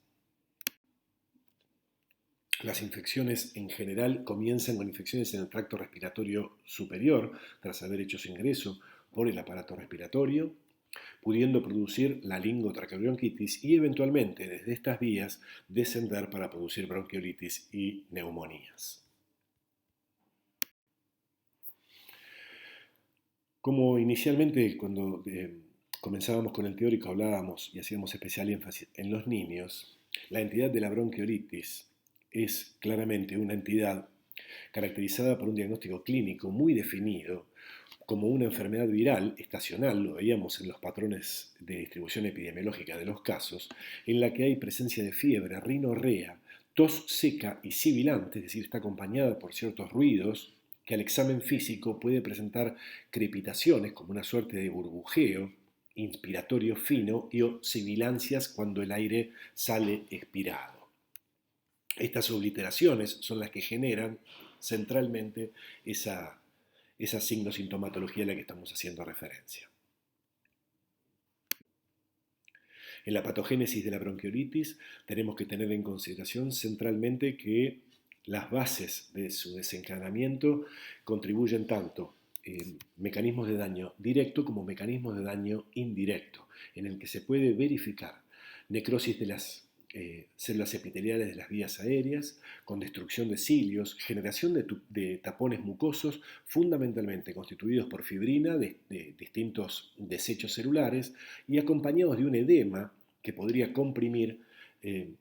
Las infecciones en general comienzan con infecciones en el tracto respiratorio superior, tras haber hecho su ingreso por el aparato respiratorio, pudiendo producir la laringotraqueobronquitis y eventualmente desde estas vías descender para producir bronquiolitis y neumonías. Como inicialmente cuando comenzábamos con el teórico hablábamos y hacíamos especial énfasis en los niños, la entidad de la bronquiolitis es claramente una entidad caracterizada por un diagnóstico clínico muy definido como una enfermedad viral estacional, lo veíamos en los patrones de distribución epidemiológica de los casos, en la que hay presencia de fiebre, rinorrea, tos seca y sibilante, es decir, está acompañada por ciertos ruidos que al examen físico puede presentar crepitaciones como una suerte de burbujeo inspiratorio fino y o sibilancias cuando el aire sale expirado. Estas obliteraciones son las que generan centralmente esa signo-sintomatología a la que estamos haciendo referencia. En la patogénesis de la bronquiolitis tenemos que tener en consideración centralmente que las bases de su desencadenamiento contribuyen tanto en mecanismos de daño directo como mecanismos de daño indirecto, en el que se puede verificar necrosis de las células epiteliales de las vías aéreas, con destrucción de cilios, generación de tapones mucosos, fundamentalmente constituidos por fibrina de distintos desechos celulares y acompañados de un edema que podría comprimir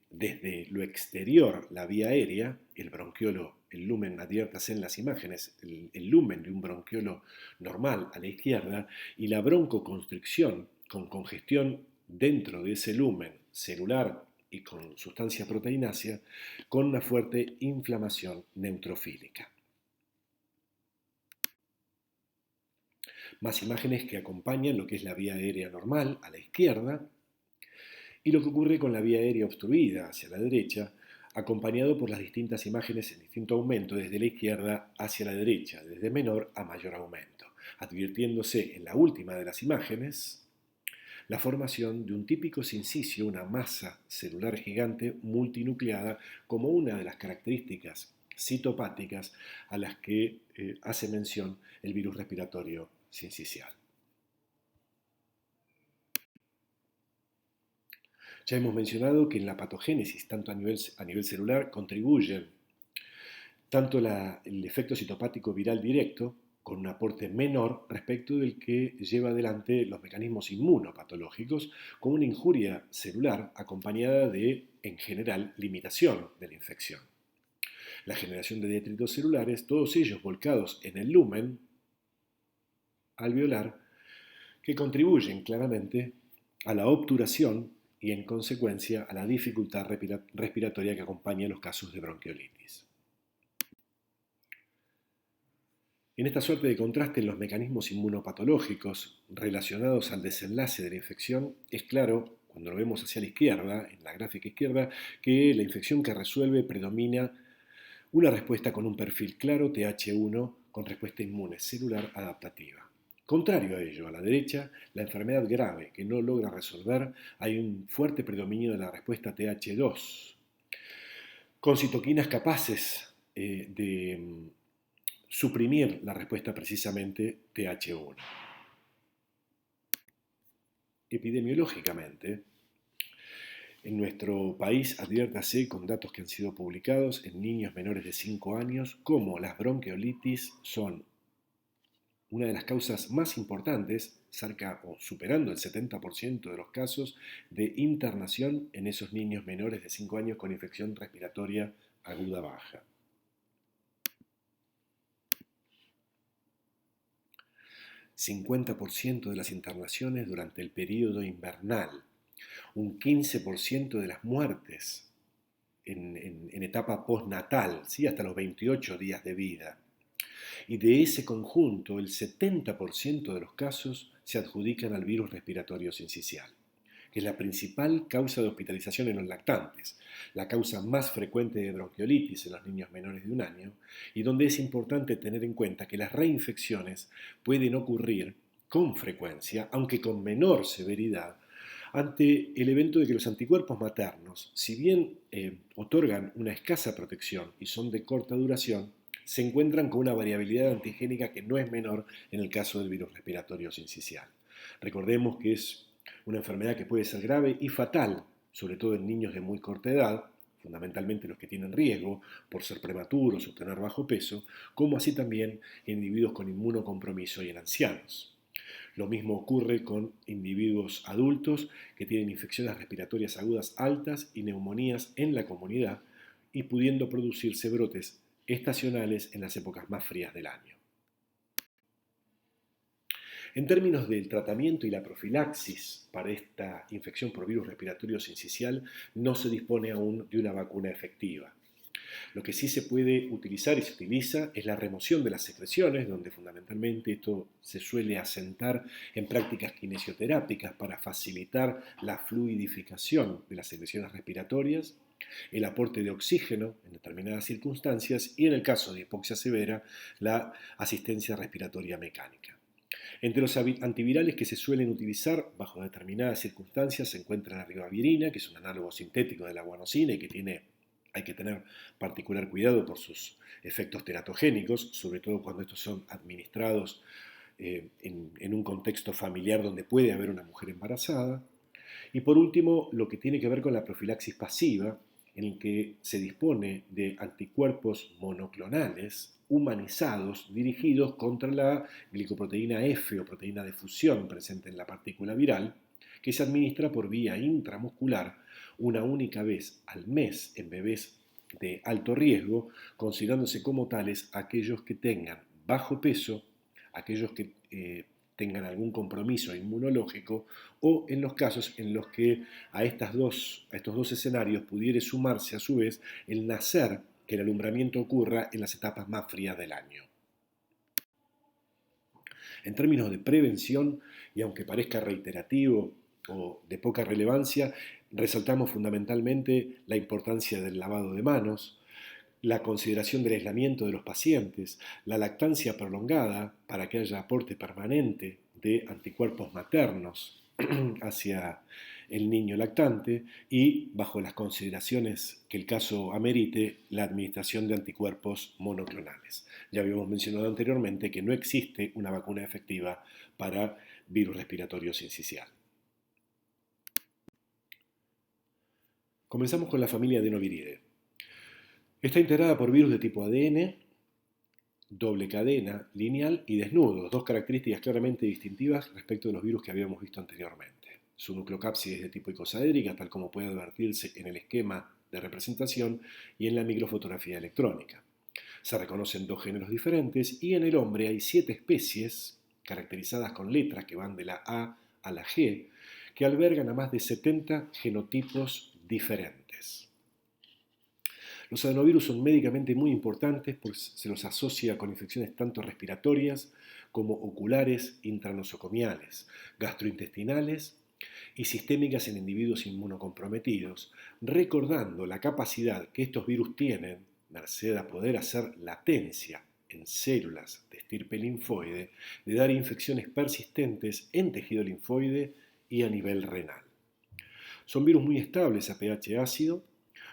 desde lo exterior la vía aérea, el bronquiolo, el lumen, adviértase en las imágenes, el lumen de un bronquiolo normal a la izquierda, y la broncoconstricción con congestión dentro de ese lumen celular y con sustancia proteinácea, con una fuerte inflamación neutrofílica. Más imágenes que acompañan lo que es la vía aérea normal a la izquierda y lo que ocurre con la vía aérea obstruida hacia la derecha, acompañado por las distintas imágenes en distinto aumento desde la izquierda hacia la derecha, desde menor a mayor aumento, advirtiéndose en la última de las imágenes la formación de un típico sincicio, una masa celular gigante multinucleada, como una de las características citopáticas a las que hace mención el virus respiratorio sincicial. Ya hemos mencionado que en la patogénesis, tanto a nivel celular, contribuyen tanto el efecto citopático viral directo, con un aporte menor respecto del que lleva adelante los mecanismos inmunopatológicos, con una injuria celular acompañada de, en general, limitación de la infección. La generación de detritos celulares, todos ellos volcados en el lumen alveolar, que contribuyen claramente a la obturación y, en consecuencia, a la dificultad respiratoria que acompaña los casos de bronquiolitis. En esta suerte de contraste en los mecanismos inmunopatológicos relacionados al desenlace de la infección, es claro, cuando lo vemos hacia la izquierda, en la gráfica izquierda, que la infección que resuelve predomina una respuesta con un perfil claro TH1 con respuesta inmune celular adaptativa. Contrario a ello, a la derecha, la enfermedad grave que no logra resolver, hay un fuerte predominio de la respuesta TH2, con citoquinas capaces de suprimir la respuesta precisamente TH1. Epidemiológicamente, en nuestro país, adviértase con datos que han sido publicados en niños menores de 5 años, cómo las bronquiolitis son una de las causas más importantes, cerca o superando el 70% de los casos de internación en esos niños menores de 5 años con infección respiratoria aguda baja. 50% de las internaciones durante el periodo invernal, un 15% de las muertes en etapa postnatal, ¿sí? Hasta los 28 días de vida. Y de ese conjunto, el 70% de los casos se adjudican al virus respiratorio sincicial, que es la principal causa de hospitalización en los lactantes, la causa más frecuente de bronquiolitis en los niños menores de 1 año, y donde es importante tener en cuenta que las reinfecciones pueden ocurrir con frecuencia, aunque con menor severidad, ante el evento de que los anticuerpos maternos, si bien otorgan una escasa protección y son de corta duración, se encuentran con una variabilidad antigénica que no es menor en el caso del virus respiratorio sincicial. Recordemos que es una enfermedad que puede ser grave y fatal, sobre todo en niños de muy corta edad, fundamentalmente los que tienen riesgo por ser prematuros o tener bajo peso, como así también en individuos con inmunocompromiso y en ancianos. Lo mismo ocurre con individuos adultos que tienen infecciones respiratorias agudas altas y neumonías en la comunidad y pudiendo producirse brotes estacionales en las épocas más frías del año. En términos del tratamiento y la profilaxis para esta infección por virus respiratorio sincicial, no se dispone aún de una vacuna efectiva. Lo que sí se puede utilizar y se utiliza es la remoción de las secreciones, donde fundamentalmente esto se suele asentar en prácticas kinesioterápicas para facilitar la fluidificación de las secreciones respiratorias, el aporte de oxígeno en determinadas circunstancias y, en el caso de hipoxia severa, la asistencia respiratoria mecánica. Entre los antivirales que se suelen utilizar bajo determinadas circunstancias se encuentra la ribavirina, que es un análogo sintético de la guanosina y que hay que tener particular cuidado por sus efectos teratogénicos, sobre todo cuando estos son administrados en un contexto familiar donde puede haber una mujer embarazada. Y por último, lo que tiene que ver con la profilaxis pasiva, en el que se dispone de anticuerpos monoclonales humanizados dirigidos contra la glicoproteína F o proteína de fusión presente en la partícula viral, que se administra por vía intramuscular una única vez al mes en bebés de alto riesgo, considerándose como tales aquellos que tengan bajo peso, aquellos que tengan algún compromiso inmunológico o en los casos en los que a estos dos escenarios pudiere sumarse a su vez el nacer, que el alumbramiento ocurra en las etapas más frías del año. En términos de prevención, y aunque parezca reiterativo o de poca relevancia, resaltamos fundamentalmente la importancia del lavado de manos, la consideración del aislamiento de los pacientes, la lactancia prolongada para que haya aporte permanente de anticuerpos maternos hacia el niño lactante y, bajo las consideraciones que el caso amerite, la administración de anticuerpos monoclonales. Ya habíamos mencionado anteriormente que no existe una vacuna efectiva para virus respiratorio sincicial. Comenzamos con la familia Adenoviridae. Está integrada por virus de tipo ADN, doble cadena, lineal y desnudo, dos características claramente distintivas respecto de los virus que habíamos visto anteriormente. Su nucleocápside es de tipo icosaédrica, tal como puede advertirse en el esquema de representación y en la microfotografía electrónica. Se reconocen dos géneros diferentes y en el hombre hay 7 especies, caracterizadas con letras que van de la A a la G, que albergan a más de 70 genotipos diferentes. Los adenovirus son médicamente muy importantes pues se los asocia con infecciones tanto respiratorias como oculares, intranosocomiales, gastrointestinales y sistémicas en individuos inmunocomprometidos, recordando la capacidad que estos virus tienen, merced a poder hacer latencia en células de estirpe linfoide, de dar infecciones persistentes en tejido linfoide y a nivel renal. Son virus muy estables a pH ácido,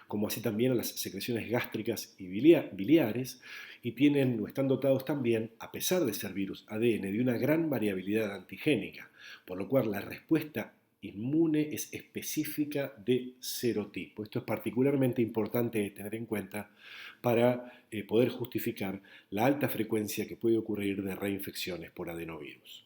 como así también a las secreciones gástricas y biliares, y tienen o están dotados también, a pesar de ser virus ADN, de una gran variabilidad antigénica, por lo cual la respuesta inmune es específica de serotipo. Esto es particularmente importante tener en cuenta para poder justificar la alta frecuencia que puede ocurrir de reinfecciones por adenovirus.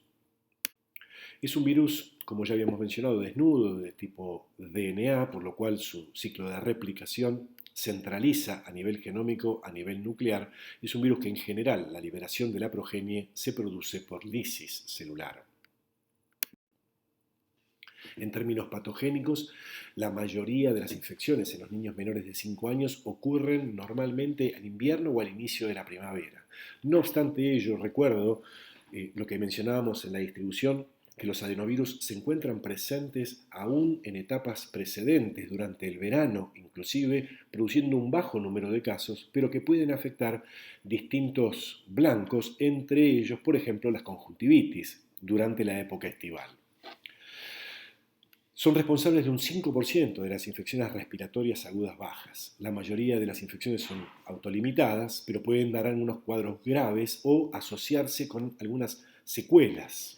Es un virus, como ya habíamos mencionado, desnudo, de tipo DNA, por lo cual su ciclo de replicación centraliza a nivel genómico, a nivel nuclear, y es un virus que en general la liberación de la progenie se produce por lisis celular. En términos patogénicos, la mayoría de las infecciones en los niños menores de 5 años ocurren normalmente en invierno o al inicio de la primavera. No obstante ello, recuerdo lo que mencionábamos en la distribución, que los adenovirus se encuentran presentes aún en etapas precedentes, durante el verano inclusive, produciendo un bajo número de casos, pero que pueden afectar distintos blancos, entre ellos, por ejemplo, las conjuntivitis, durante la época estival. Son responsables de un 5% de las infecciones respiratorias agudas bajas. La mayoría de las infecciones son autolimitadas, pero pueden dar algunos cuadros graves o asociarse con algunas secuelas.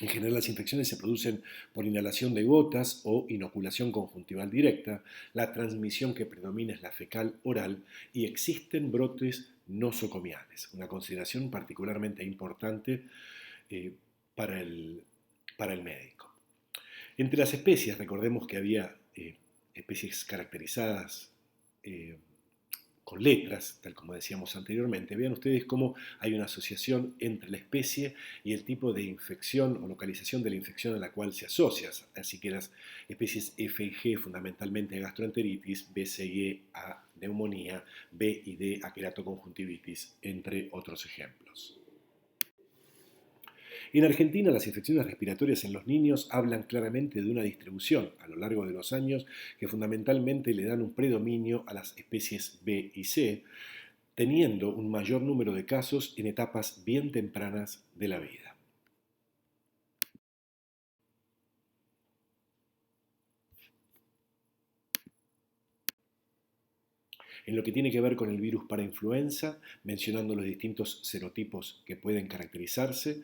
En general, las infecciones se producen por inhalación de gotas o inoculación conjuntival directa. La transmisión que predomina es la fecal oral y existen brotes nosocomiales. Una consideración particularmente importante para el, para el médico. Entre las especies, recordemos que había especies caracterizadas con letras, tal como decíamos anteriormente. Vean ustedes cómo hay una asociación entre la especie y el tipo de infección o localización de la infección a la cual se asocia. Así que las especies F y G fundamentalmente a gastroenteritis, B, C y E a neumonía, B y D a queratoconjuntivitis, entre otros ejemplos. En Argentina, las infecciones respiratorias en los niños hablan claramente de una distribución a lo largo de los años que fundamentalmente le dan un predominio a las especies B y C, teniendo un mayor número de casos en etapas bien tempranas de la vida. En lo que tiene que ver con el virus para influenza, mencionando los distintos serotipos que pueden caracterizarse,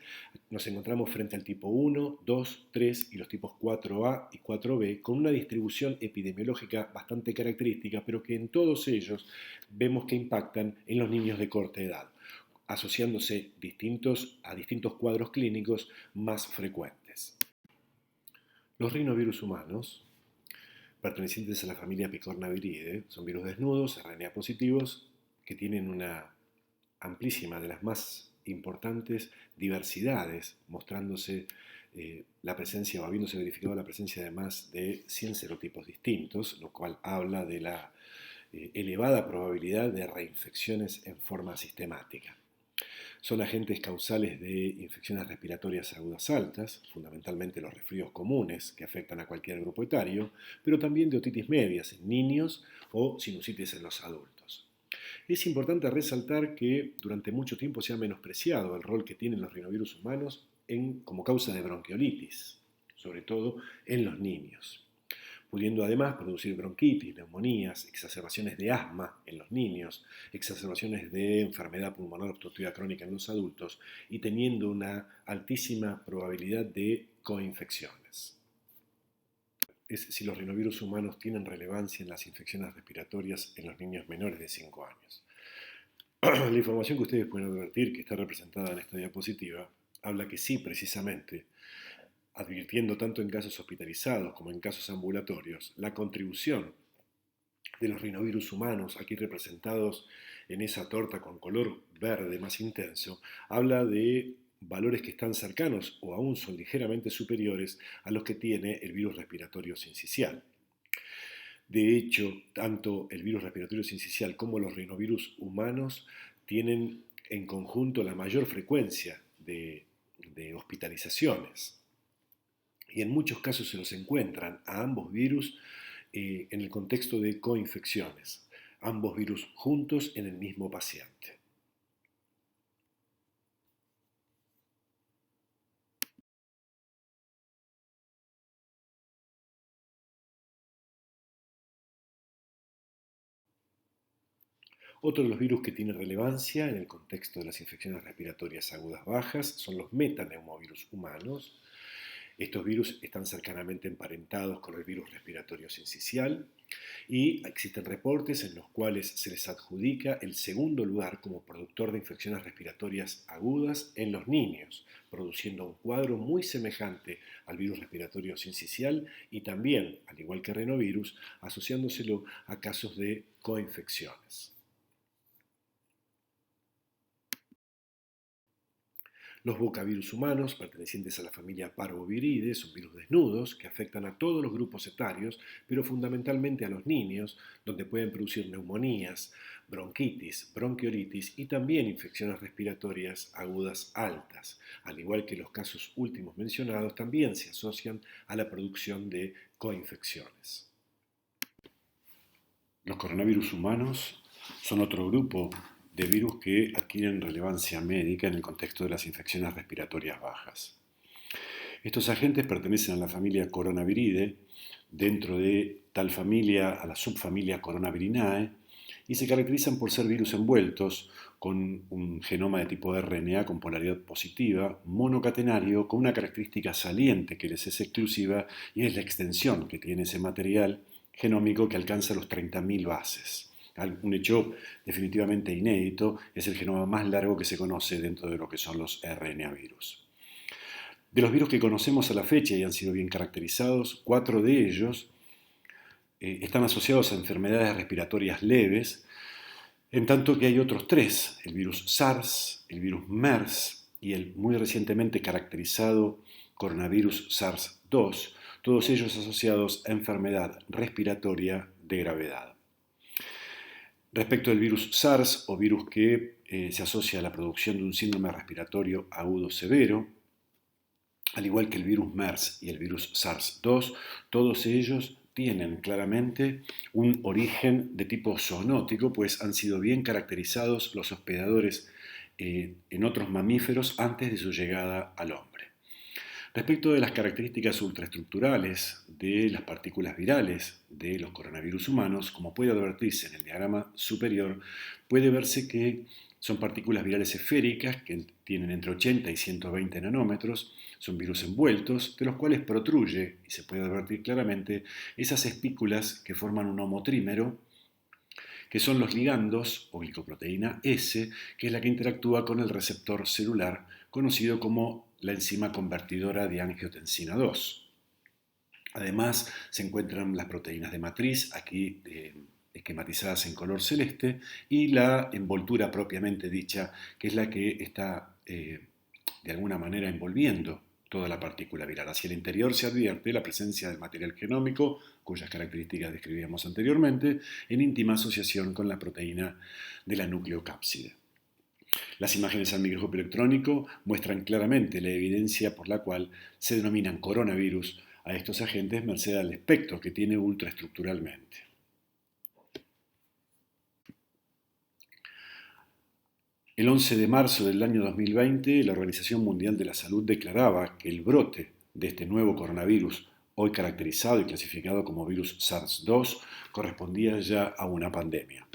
nos encontramos frente al tipo 1, 2, 3 y los tipos 4A y 4B, con una distribución epidemiológica bastante característica, pero que en todos ellos vemos que impactan en los niños de corta edad, asociándose a distintos cuadros clínicos más frecuentes. Los rinovirus humanos, pertenecientes a la familia Picornaviridae, son virus desnudos, RNA positivos, que tienen una amplísima, de las más importantes diversidades, mostrándose la presencia o habiéndose verificado la presencia de más de 100 serotipos distintos, lo cual habla de la elevada probabilidad de reinfecciones en forma sistemática. Son agentes causales de infecciones respiratorias agudas altas, fundamentalmente los resfríos comunes que afectan a cualquier grupo etario, pero también de otitis medias en niños o sinusitis en los adultos. Es importante resaltar que durante mucho tiempo se ha menospreciado el rol que tienen los rinovirus humanos como causa de bronquiolitis, sobre todo en los niños, pudiendo además producir bronquitis, neumonías, exacerbaciones de asma en los niños, exacerbaciones de enfermedad pulmonar obstructiva crónica en los adultos y teniendo una altísima probabilidad de coinfecciones. Es si los rinovirus humanos tienen relevancia en las infecciones respiratorias en los niños menores de 5 años. La información que ustedes pueden advertir, que está representada en esta diapositiva, habla que sí, precisamente, advirtiendo tanto en casos hospitalizados como en casos ambulatorios, la contribución de los rinovirus humanos, aquí representados en esa torta con color verde más intenso, habla de valores que están cercanos o aún son ligeramente superiores a los que tiene el virus respiratorio sincicial. De hecho, tanto el virus respiratorio sincicial como los rinovirus humanos tienen en conjunto la mayor frecuencia de hospitalizaciones. Y en muchos casos se los encuentran a ambos virus en el contexto de coinfecciones, ambos virus juntos en el mismo paciente. Otro de los virus que tiene relevancia en el contexto de las infecciones respiratorias agudas bajas son los metaneumovirus humanos. Estos virus están cercanamente emparentados con el virus respiratorio sincicial y existen reportes en los cuales se les adjudica el segundo lugar como productor de infecciones respiratorias agudas en los niños, produciendo un cuadro muy semejante al virus respiratorio sincicial y también, al igual que renovirus, asociándoselo a casos de coinfecciones. Los bocavirus humanos, pertenecientes a la familia Parvoviridae, son virus desnudos que afectan a todos los grupos etarios, pero fundamentalmente a los niños, donde pueden producir neumonías, bronquitis, bronquiolitis y también infecciones respiratorias agudas altas. Al igual que los casos últimos mencionados, también se asocian a la producción de coinfecciones. Los coronavirus humanos son otro grupo de virus que adquieren relevancia médica en el contexto de las infecciones respiratorias bajas. Estos agentes pertenecen a la familia Coronaviridae, dentro de tal familia a la subfamilia Coronavirinae, y se caracterizan por ser virus envueltos con un genoma de tipo RNA con polaridad positiva, monocatenario, con una característica saliente que les es exclusiva y es la extensión que tiene ese material genómico que alcanza los 30.000 bases. Un hecho definitivamente inédito, es el genoma más largo que se conoce dentro de lo que son los RNA virus. De los virus que conocemos a la fecha y han sido bien caracterizados, 4 de ellos están asociados a enfermedades respiratorias leves, en tanto que hay otros 3, el virus SARS, el virus MERS y el muy recientemente caracterizado coronavirus SARS-2, todos ellos asociados a enfermedad respiratoria de gravedad. Respecto del virus SARS o virus que se asocia a la producción de un síndrome respiratorio agudo severo, al igual que el virus MERS y el virus SARS-2, todos ellos tienen claramente un origen de tipo zoonótico, pues han sido bien caracterizados los hospedadores en otros mamíferos antes de su llegada al hombre. Respecto de las características ultraestructurales de las partículas virales de los coronavirus humanos, como puede advertirse en el diagrama superior, puede verse que son partículas virales esféricas que tienen entre 80 y 120 nanómetros, son virus envueltos, de los cuales protruye, y se puede advertir claramente, esas espículas que forman un homotrímero, que son los ligandos o glicoproteína S, que es la que interactúa con el receptor celular, conocido como la enzima convertidora de angiotensina 2. Además, se encuentran las proteínas de matriz, aquí esquematizadas en color celeste, y la envoltura propiamente dicha, que es la que está de alguna manera envolviendo toda la partícula viral. Hacia el interior se advierte la presencia del material genómico, cuyas características describíamos anteriormente, en íntima asociación con la proteína de la nucleocápside. Las imágenes al microscopio electrónico muestran claramente la evidencia por la cual se denominan coronavirus a estos agentes merced al espectro que tiene ultraestructuralmente. El 11 de marzo del año 2020, la Organización Mundial de la Salud declaraba que el brote de este nuevo coronavirus, hoy caracterizado y clasificado como virus SARS-2, correspondía ya a una pandemia.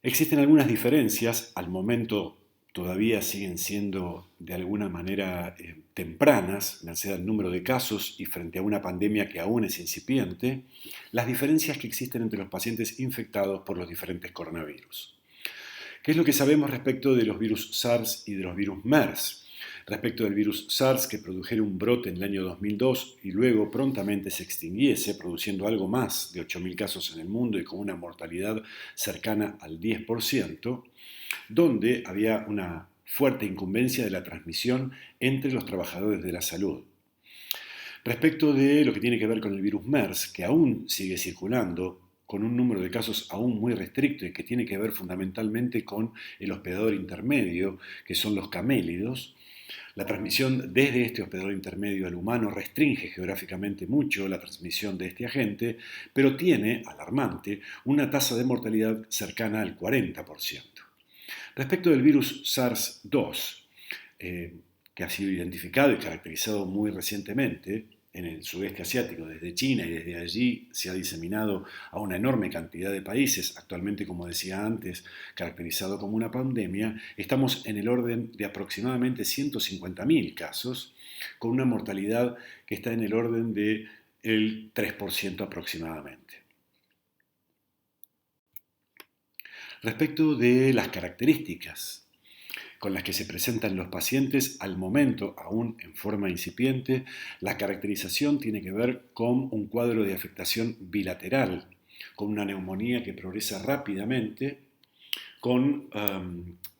Existen algunas diferencias, al momento todavía siguen siendo de alguna manera tempranas, merced al número de casos y frente a una pandemia que aún es incipiente, las diferencias que existen entre los pacientes infectados por los diferentes coronavirus. ¿Qué es lo que sabemos respecto de los virus SARS y de los virus MERS? Respecto del virus SARS, que produjera un brote en el año 2002 y luego prontamente se extinguiese, produciendo algo más de 8.000 casos en el mundo y con una mortalidad cercana al 10%, donde había una fuerte incumbencia de la transmisión entre los trabajadores de la salud. Respecto de lo que tiene que ver con el virus MERS, que aún sigue circulando, con un número de casos aún muy restricto y que tiene que ver fundamentalmente con el hospedador intermedio, que son los camélidos, la transmisión desde este hospedador intermedio al humano restringe geográficamente mucho la transmisión de este agente, pero tiene, alarmante, una tasa de mortalidad cercana al 40%. Respecto del virus SARS-2, que ha sido identificado y caracterizado muy recientemente en el sudeste asiático desde China y desde allí se ha diseminado a una enorme cantidad de países, actualmente, como decía antes, caracterizado como una pandemia, estamos en el orden de aproximadamente 150.000 casos, con una mortalidad que está en el orden del 3% aproximadamente. Respecto de las características con las que se presentan los pacientes al momento, aún en forma incipiente, la caracterización tiene que ver con un cuadro de afectación bilateral, con una neumonía que progresa rápidamente, con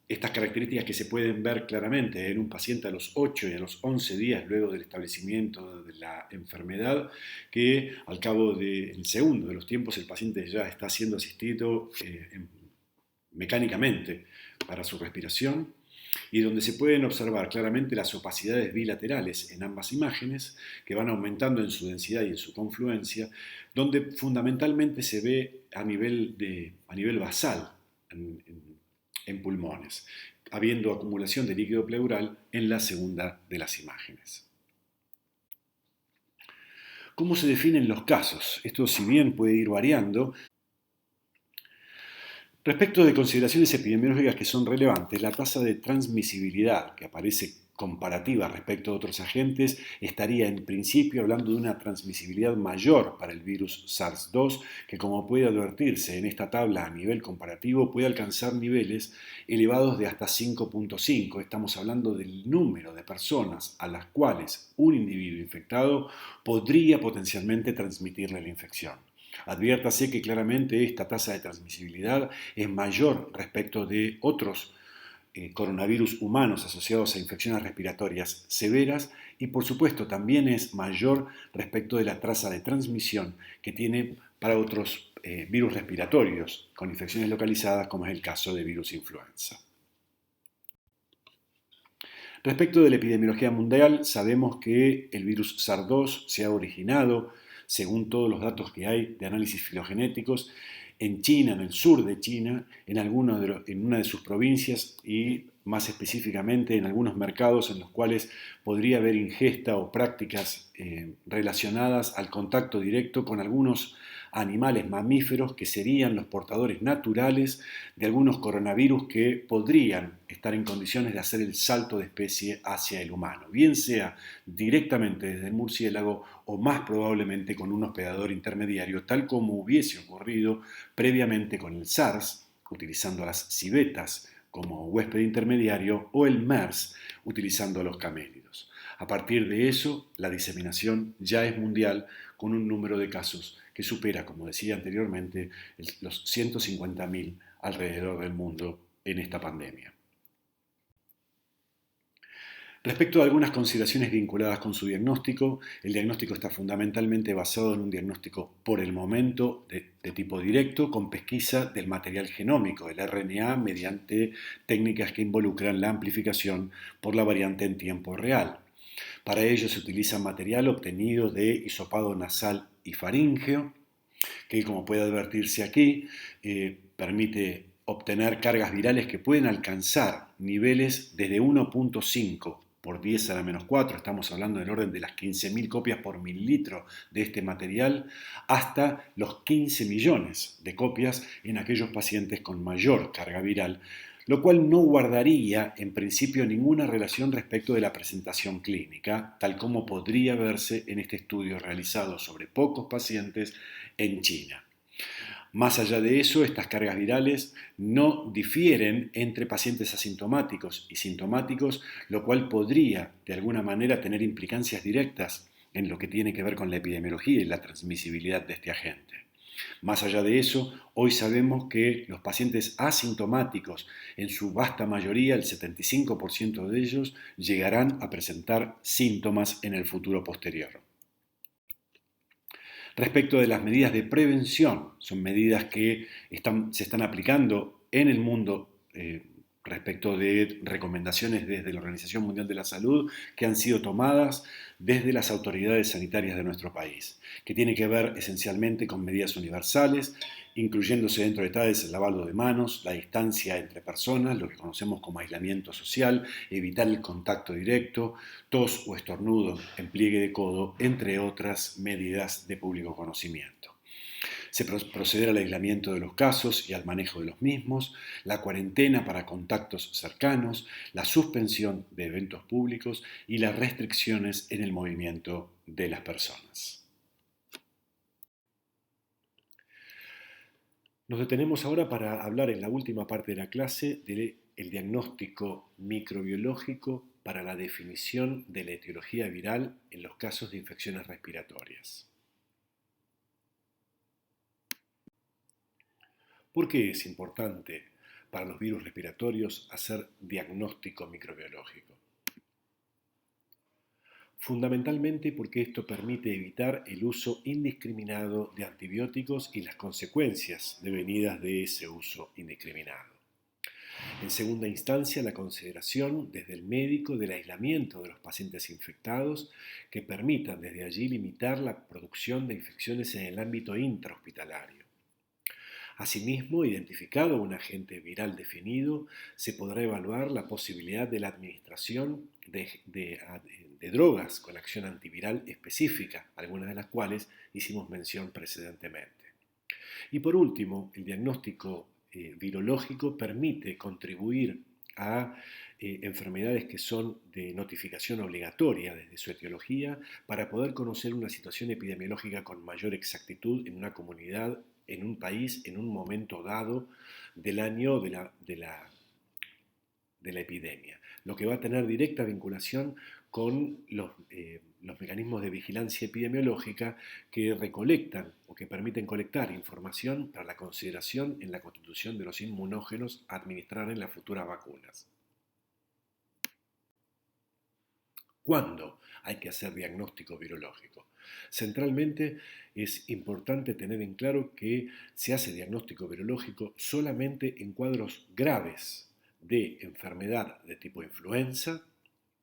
estas características que se pueden ver claramente en un paciente a los 8 y a los 11 días luego del establecimiento de la enfermedad, que al cabo del segundo de los tiempos el paciente ya está siendo asistido mecánicamente para su respiración, y donde se pueden observar claramente las opacidades bilaterales en ambas imágenes, que van aumentando en su densidad y en su confluencia, donde fundamentalmente se ve a nivel basal en pulmones, habiendo acumulación de líquido pleural en la segunda de las imágenes. ¿Cómo se definen los casos? Esto, si bien puede ir variando, respecto de consideraciones epidemiológicas que son relevantes, la tasa de transmisibilidad que aparece comparativa respecto a otros agentes, estaría en principio hablando de una transmisibilidad mayor para el virus SARS-2, que como puede advertirse en esta tabla a nivel comparativo, puede alcanzar niveles elevados de hasta 5.5. Estamos hablando del número de personas a las cuales un individuo infectado podría potencialmente transmitirle la infección. Adviértase que claramente esta tasa de transmisibilidad es mayor respecto de otros coronavirus humanos asociados a infecciones respiratorias severas y por supuesto también es mayor respecto de la tasa de transmisión que tiene para otros virus respiratorios con infecciones localizadas como es el caso de virus influenza. Respecto de la epidemiología mundial, sabemos que el virus SARS-2 se ha originado, según todos los datos que hay de análisis filogenéticos, en China, en el sur de China, en una de sus provincias y más específicamente en algunos mercados en los cuales podría haber ingesta o prácticas relacionadas al contacto directo con algunos animales mamíferos que serían los portadores naturales de algunos coronavirus que podrían estar en condiciones de hacer el salto de especie hacia el humano, bien sea directamente desde el murciélago o más probablemente con un hospedador intermediario, tal como hubiese ocurrido previamente con el SARS, utilizando a las civetas como huésped intermediario, o el MERS, utilizando a los camélidos. A partir de eso, la diseminación ya es mundial con un número de casos que supera, como decía anteriormente, los 150.000 alrededor del mundo en esta pandemia. Respecto a algunas consideraciones vinculadas con su diagnóstico, el diagnóstico está fundamentalmente basado en un diagnóstico por el momento de tipo directo con pesquisa del material genómico, el RNA, mediante técnicas que involucran la amplificación por la variante en tiempo real. Para ello se utiliza material obtenido de hisopado nasal y faríngeo, que como puede advertirse aquí, permite obtener cargas virales que pueden alcanzar niveles desde 1.5 por 10 a la menos 4, estamos hablando del orden de las 15.000 copias por mililitro de este material, hasta los 15 millones de copias en aquellos pacientes con mayor carga viral, lo cual no guardaría en principio ninguna relación respecto de la presentación clínica, tal como podría verse en este estudio realizado sobre pocos pacientes en China. Más allá de eso, estas cargas virales no difieren entre pacientes asintomáticos y sintomáticos, lo cual podría de alguna manera tener implicancias directas en lo que tiene que ver con la epidemiología y la transmisibilidad de este agente. Más allá de eso, hoy sabemos que los pacientes asintomáticos, en su vasta mayoría, el 75% de ellos, llegarán a presentar síntomas en el futuro posterior. Respecto de las medidas de prevención, son medidas que se están aplicando en el mundo respecto de recomendaciones desde la Organización Mundial de la Salud que han sido tomadas desde las autoridades sanitarias de nuestro país, que tiene que ver esencialmente con medidas universales, incluyéndose dentro de tales el lavado de manos, la distancia entre personas, lo que conocemos como aislamiento social, evitar el contacto directo, tos o estornudo en pliegue de codo, entre otras medidas de público conocimiento. Se proceder al aislamiento de los casos y al manejo de los mismos, la cuarentena para contactos cercanos, la suspensión de eventos públicos y las restricciones en el movimiento de las personas. Nos detenemos ahora para hablar en la última parte de la clase del diagnóstico microbiológico para la definición de la etiología viral en los casos de infecciones respiratorias. ¿Por qué es importante para los virus respiratorios hacer diagnóstico microbiológico? Fundamentalmente porque esto permite evitar el uso indiscriminado de antibióticos y las consecuencias devenidas de ese uso indiscriminado. En segunda instancia, la consideración desde el médico del aislamiento de los pacientes infectados que permitan desde allí limitar la producción de infecciones en el ámbito intrahospitalario. Asimismo, identificado un agente viral definido, se podrá evaluar la posibilidad de la administración de drogas con acción antiviral específica, algunas de las cuales hicimos mención precedentemente. Y por último, el diagnóstico virológico permite contribuir a enfermedades que son de notificación obligatoria desde su etiología para poder conocer una situación epidemiológica con mayor exactitud en una comunidad, en un país, en un momento dado del año de la epidemia, lo que va a tener directa vinculación con los mecanismos de vigilancia epidemiológica que recolectan o que permiten colectar información para la consideración en la constitución de los inmunógenos a administrar en las futuras vacunas. ¿Cuándo hay que hacer diagnóstico virológico? Centralmente es importante tener en claro que se hace diagnóstico virológico solamente en cuadros graves de enfermedad de tipo influenza,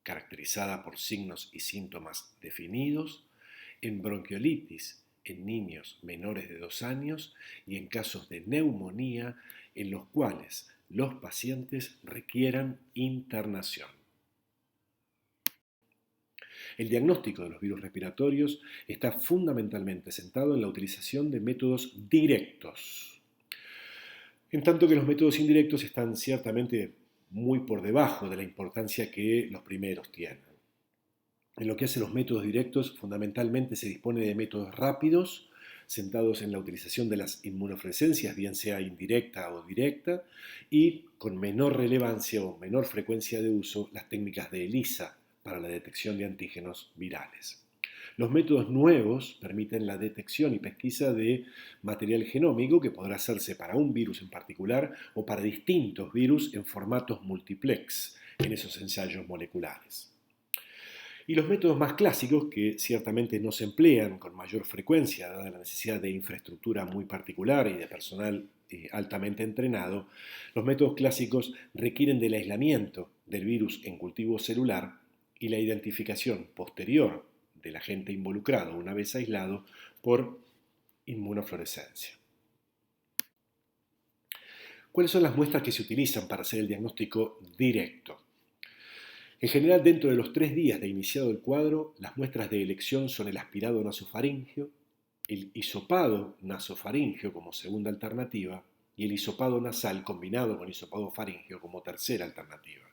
caracterizada por signos y síntomas definidos, en bronquiolitis en niños menores de 2 años y en casos de neumonía en los cuales los pacientes requieran internación. El diagnóstico de los virus respiratorios está fundamentalmente centrado en la utilización de métodos directos, en tanto que los métodos indirectos están ciertamente muy por debajo de la importancia que los primeros tienen. En lo que hace los métodos directos, fundamentalmente se dispone de métodos rápidos, centrados en la utilización de las inmunofluorescencias, bien sea indirecta o directa, y con menor relevancia o menor frecuencia de uso las técnicas de ELISA para la detección de antígenos virales. Los métodos nuevos permiten la detección y pesquisa de material genómico que podrá hacerse para un virus en particular o para distintos virus en formatos multiplex en esos ensayos moleculares. Y los métodos más clásicos, que ciertamente no se emplean con mayor frecuencia, dada la necesidad de infraestructura muy particular y de personal altamente entrenado, los métodos clásicos requieren del aislamiento del virus en cultivo celular y la identificación posterior del agente involucrado, una vez aislado, por inmunofluorescencia. ¿Cuáles son las muestras que se utilizan para hacer el diagnóstico directo? En general, dentro de los 3 días de iniciado el cuadro, las muestras de elección son el aspirado nasofaríngeo, el hisopado nasofaríngeo como segunda alternativa y el hisopado nasal combinado con hisopado faríngeo como tercera alternativa.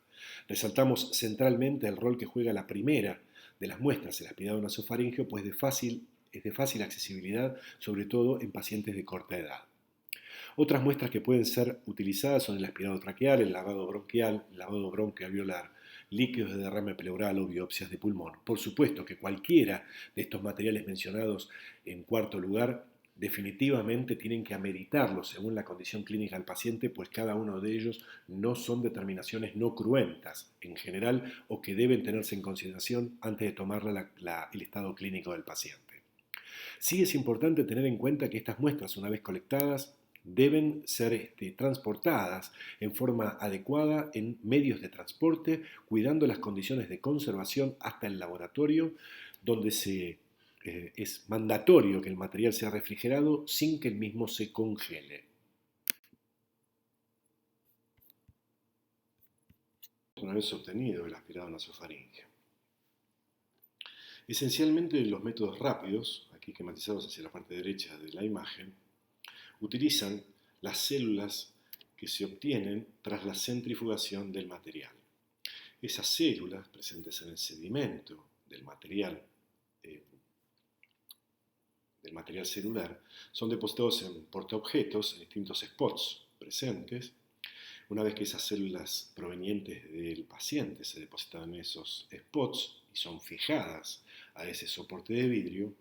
Resaltamos centralmente el rol que juega la primera de las muestras, el aspirado nasofaríngeo, pues es de fácil accesibilidad, sobre todo en pacientes de corta edad. Otras muestras que pueden ser utilizadas son el aspirado traqueal, el lavado bronquial, el lavado broncoalveolar, líquidos de derrame pleural o biopsias de pulmón. Por supuesto que cualquiera de estos materiales mencionados en cuarto lugar definitivamente tienen que ameritarlo según la condición clínica del paciente, pues cada uno de ellos no son determinaciones no cruentas en general o que deben tenerse en consideración antes de tomar el estado clínico del paciente. Sí es importante tener en cuenta que estas muestras, una vez colectadas, deben ser transportadas en forma adecuada en medios de transporte, cuidando las condiciones de conservación hasta el laboratorio, donde es mandatorio que el material sea refrigerado sin que el mismo se congele. Una vez obtenido el aspirado nasofaríngeo. Esencialmente los métodos rápidos, aquí esquematizados hacia la parte derecha de la imagen, utilizan las células que se obtienen tras la centrifugación del material. Esas células presentes en el sedimento del material celular son depositados en portaobjetos en distintos spots presentes. Una vez que esas células provenientes del paciente se depositan en esos spots y son fijadas a ese soporte de vidrio,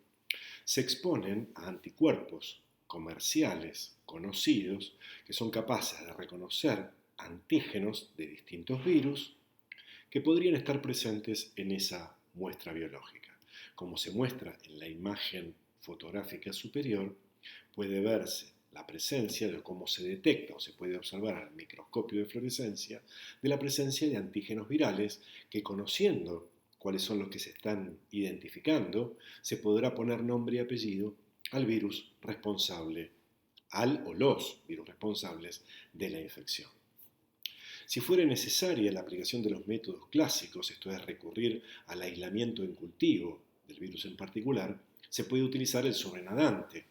se exponen a anticuerpos comerciales conocidos que son capaces de reconocer antígenos de distintos virus que podrían estar presentes en esa muestra biológica. Como se muestra en la imagen fotográfica superior, puede verse la presencia de cómo se detecta o se puede observar al microscopio de fluorescencia de la presencia de antígenos virales que, conociendo cuáles son los que se están identificando, se podrá poner nombre y apellido al virus responsable, al o los virus responsables de la infección. Si fuera necesaria la aplicación de los métodos clásicos, esto es recurrir al aislamiento en cultivo del virus en particular, se puede utilizar el sobrenadante,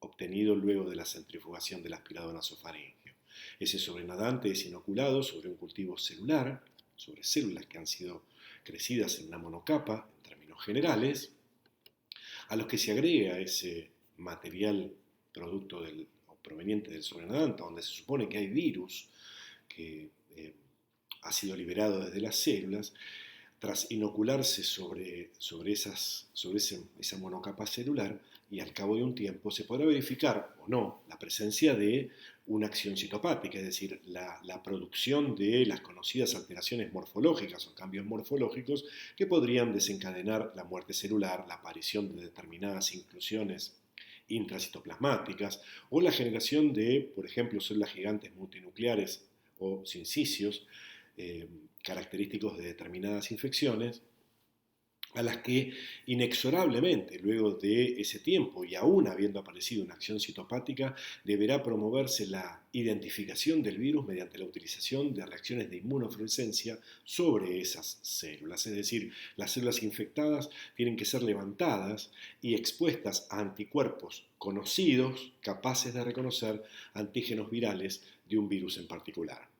obtenido luego de la centrifugación del aspirado nasofaríngeo. Ese sobrenadante es inoculado sobre un cultivo celular, sobre células que han sido crecidas en una monocapa, en términos generales, a los que se agrega ese material producto o proveniente del sobrenadante, donde se supone que hay virus que ha sido liberado desde las células. Tras inocularse sobre esa monocapa celular, y al cabo de un tiempo se podrá verificar o no la presencia de una acción citopática, es decir, la producción de las conocidas alteraciones morfológicas o cambios morfológicos que podrían desencadenar la muerte celular, la aparición de determinadas inclusiones intracitoplasmáticas o la generación de, por ejemplo, células gigantes multinucleares o sincicios, característicos de determinadas infecciones, a las que inexorablemente, luego de ese tiempo y aún habiendo aparecido una acción citopática, deberá promoverse la identificación del virus mediante la utilización de reacciones de inmunofluorescencia sobre esas células. Es decir, las células infectadas tienen que ser levantadas y expuestas a anticuerpos conocidos, capaces de reconocer antígenos virales de un virus en particular.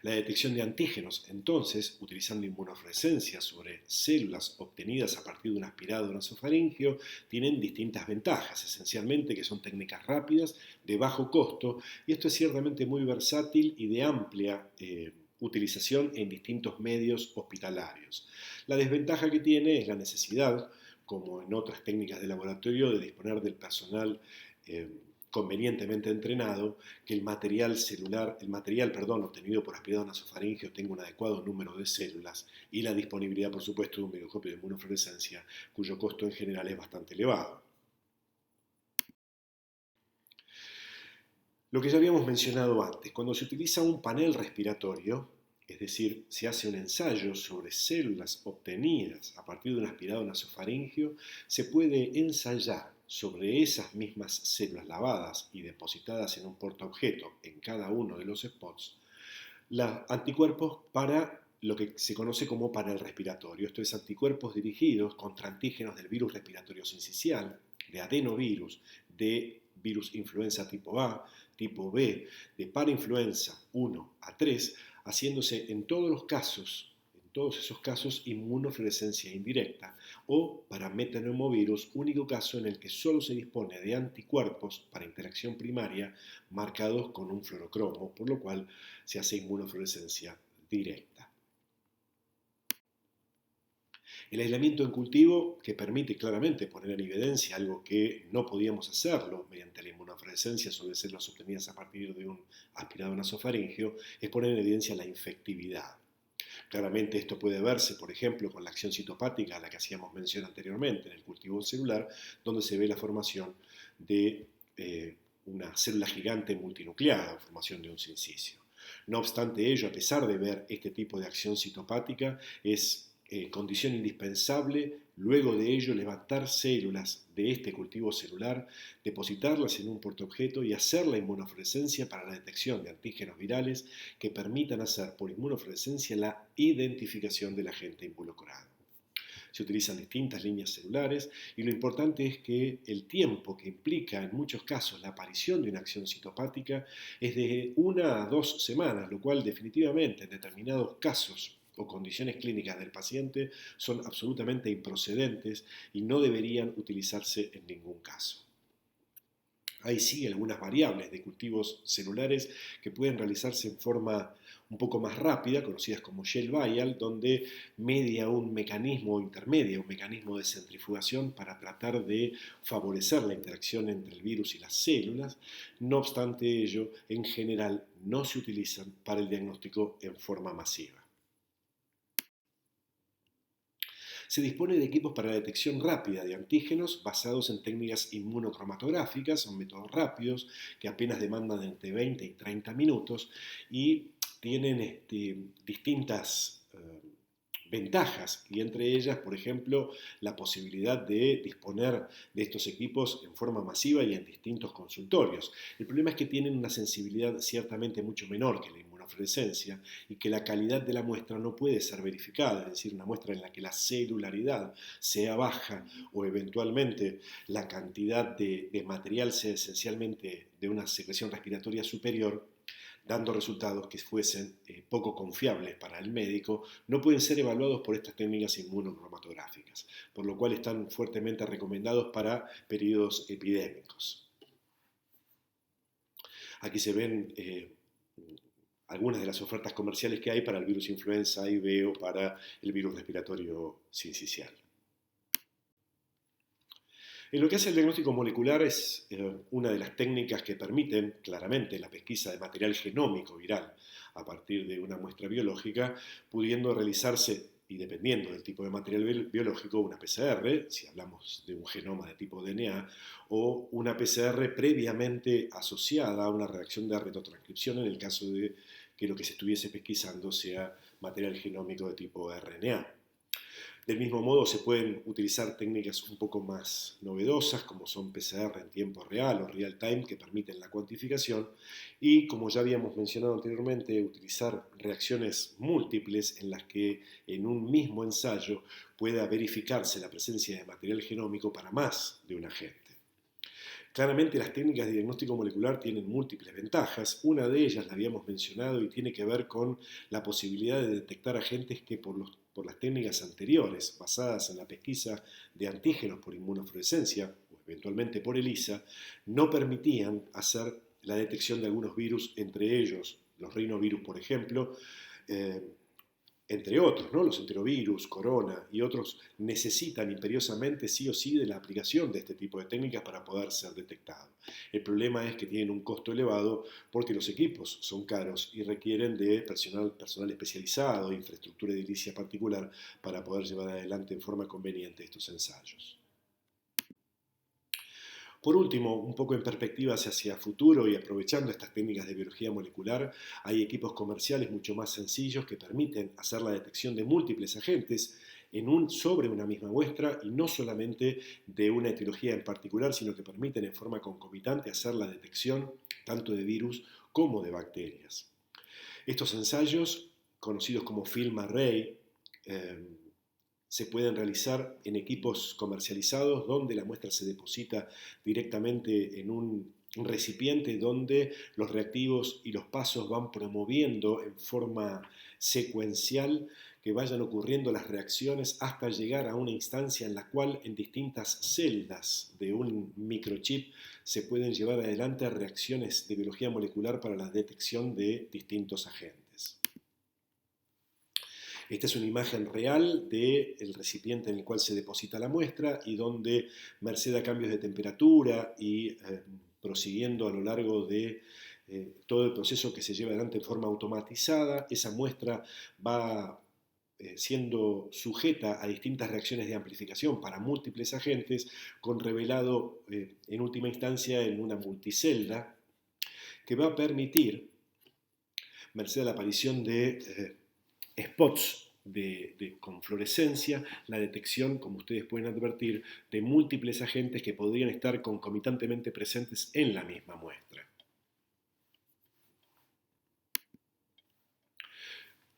La detección de antígenos, entonces, utilizando inmunofluorescencia sobre células obtenidas a partir de un aspirado nasofaríngeo, tienen distintas ventajas, esencialmente que son técnicas rápidas, de bajo costo, y esto es ciertamente muy versátil y de amplia utilización en distintos medios hospitalarios. La desventaja que tiene es la necesidad, como en otras técnicas de laboratorio, de disponer del personal convenientemente entrenado, que el material obtenido por aspirado nasofaríngeo tenga un adecuado número de células y la disponibilidad, por supuesto, de un microscopio de inmunofluorescencia, cuyo costo en general es bastante elevado. Lo que ya habíamos mencionado antes, cuando se utiliza un panel respiratorio, es decir, se hace un ensayo sobre células obtenidas a partir de un aspirado nasofaríngeo, se puede ensayar sobre esas mismas células lavadas y depositadas en un portaobjeto en cada uno de los spots, los anticuerpos para lo que se conoce como panel respiratorio. Esto es, anticuerpos dirigidos contra antígenos del virus respiratorio sincicial, de adenovirus, de virus influenza tipo A, tipo B, de parainfluenza 1 a 3, haciéndose en todos esos casos, inmunofluorescencia indirecta, o para metapneumovirus, único caso en el que solo se dispone de anticuerpos para interacción primaria marcados con un fluorocromo, por lo cual se hace inmunofluorescencia directa. El aislamiento en cultivo, que permite claramente poner en evidencia algo que no podíamos hacerlo mediante la inmunofluorescencia sobre células obtenidas a partir de un aspirado nasofaríngeo, es poner en evidencia la infectividad. Claramente esto puede verse, por ejemplo, con la acción citopática a la que hacíamos mención anteriormente en el cultivo celular, donde se ve la formación de una célula gigante multinucleada, formación de un sincicio. No obstante ello, a pesar de ver este tipo de acción citopática, es condición indispensable, luego de ello, levantar células de este cultivo celular, depositarlas en un portaobjeto y hacer la inmunofluorescencia para la detección de antígenos virales que permitan hacer por inmunofluorescencia la identificación del agente involucrado. Se utilizan distintas líneas celulares y lo importante es que el tiempo que implica en muchos casos la aparición de una acción citopática es de 1 a 2 semanas, lo cual definitivamente en determinados casos o condiciones clínicas del paciente son absolutamente improcedentes y no deberían utilizarse en ningún caso. Hay sí algunas variables de cultivos celulares que pueden realizarse en forma un poco más rápida, conocidas como gel vial, donde intermedia un mecanismo de centrifugación para tratar de favorecer la interacción entre el virus y las células. No obstante ello, en general no se utilizan para el diagnóstico en forma masiva. Se dispone de equipos para la detección rápida de antígenos basados en técnicas inmunocromatográficas, son métodos rápidos que apenas demandan entre 20 y 30 minutos y tienen distintas ventajas, y entre ellas, por ejemplo, la posibilidad de disponer de estos equipos en forma masiva y en distintos consultorios. El problema es que tienen una sensibilidad ciertamente mucho menor que la inmunocromatografía inmunofluorescencia y que la calidad de la muestra no puede ser verificada, es decir, una muestra en la que la celularidad sea baja o eventualmente la cantidad de material sea esencialmente de una secreción respiratoria superior, dando resultados que fuesen poco confiables para el médico, no pueden ser evaluados por estas técnicas inmunocromatográficas, por lo cual están fuertemente recomendados para periodos epidémicos. Aquí se ven algunas de las ofertas comerciales que hay para el virus influenza A y B o para el virus respiratorio sincicial. En lo que hace el diagnóstico molecular es una de las técnicas que permiten claramente la pesquisa de material genómico viral a partir de una muestra biológica, pudiendo realizarse, y dependiendo del tipo de material biológico, una PCR, si hablamos de un genoma de tipo DNA, o una PCR previamente asociada a una reacción de retrotranscripción en el caso de que lo que se estuviese pesquisando sea material genómico de tipo RNA. Del mismo modo, se pueden utilizar técnicas un poco más novedosas, como son PCR en tiempo real o real time, que permiten la cuantificación, y, como ya habíamos mencionado anteriormente, utilizar reacciones múltiples en las que en un mismo ensayo pueda verificarse la presencia de material genómico para más de un agente. Claramente las técnicas de diagnóstico molecular tienen múltiples ventajas. Una de ellas la habíamos mencionado y tiene que ver con la posibilidad de detectar agentes que por las técnicas anteriores, basadas en la pesquisa de antígenos por inmunofluorescencia o eventualmente por ELISA, no permitían hacer la detección de algunos virus, entre ellos los rinovirus, por ejemplo, entre otros, ¿no? Los enterovirus, corona y otros necesitan imperiosamente sí o sí de la aplicación de este tipo de técnicas para poder ser detectados. El problema es que tienen un costo elevado porque los equipos son caros y requieren de personal especializado, infraestructura edilicia particular para poder llevar adelante en forma conveniente estos ensayos. Por último, un poco en perspectiva hacia futuro y aprovechando estas técnicas de biología molecular, hay equipos comerciales mucho más sencillos que permiten hacer la detección de múltiples agentes sobre una misma muestra y no solamente de una etiología en particular, sino que permiten en forma concomitante hacer la detección tanto de virus como de bacterias. Estos ensayos, conocidos como film array, se pueden realizar en equipos comercializados donde la muestra se deposita directamente en un recipiente donde los reactivos y los pasos van promoviendo en forma secuencial que vayan ocurriendo las reacciones hasta llegar a una instancia en la cual en distintas celdas de un microchip se pueden llevar adelante reacciones de biología molecular para la detección de distintos agentes. Esta es una imagen real del recipiente en el cual se deposita la muestra y donde, merced a cambios de temperatura y prosiguiendo a lo largo de todo el proceso que se lleva adelante en forma automatizada, esa muestra va siendo sujeta a distintas reacciones de amplificación para múltiples agentes, con revelado en última instancia en una multicelda que va a permitir, merced a la aparición de spots con fluorescencia, la detección, como ustedes pueden advertir, de múltiples agentes que podrían estar concomitantemente presentes en la misma muestra.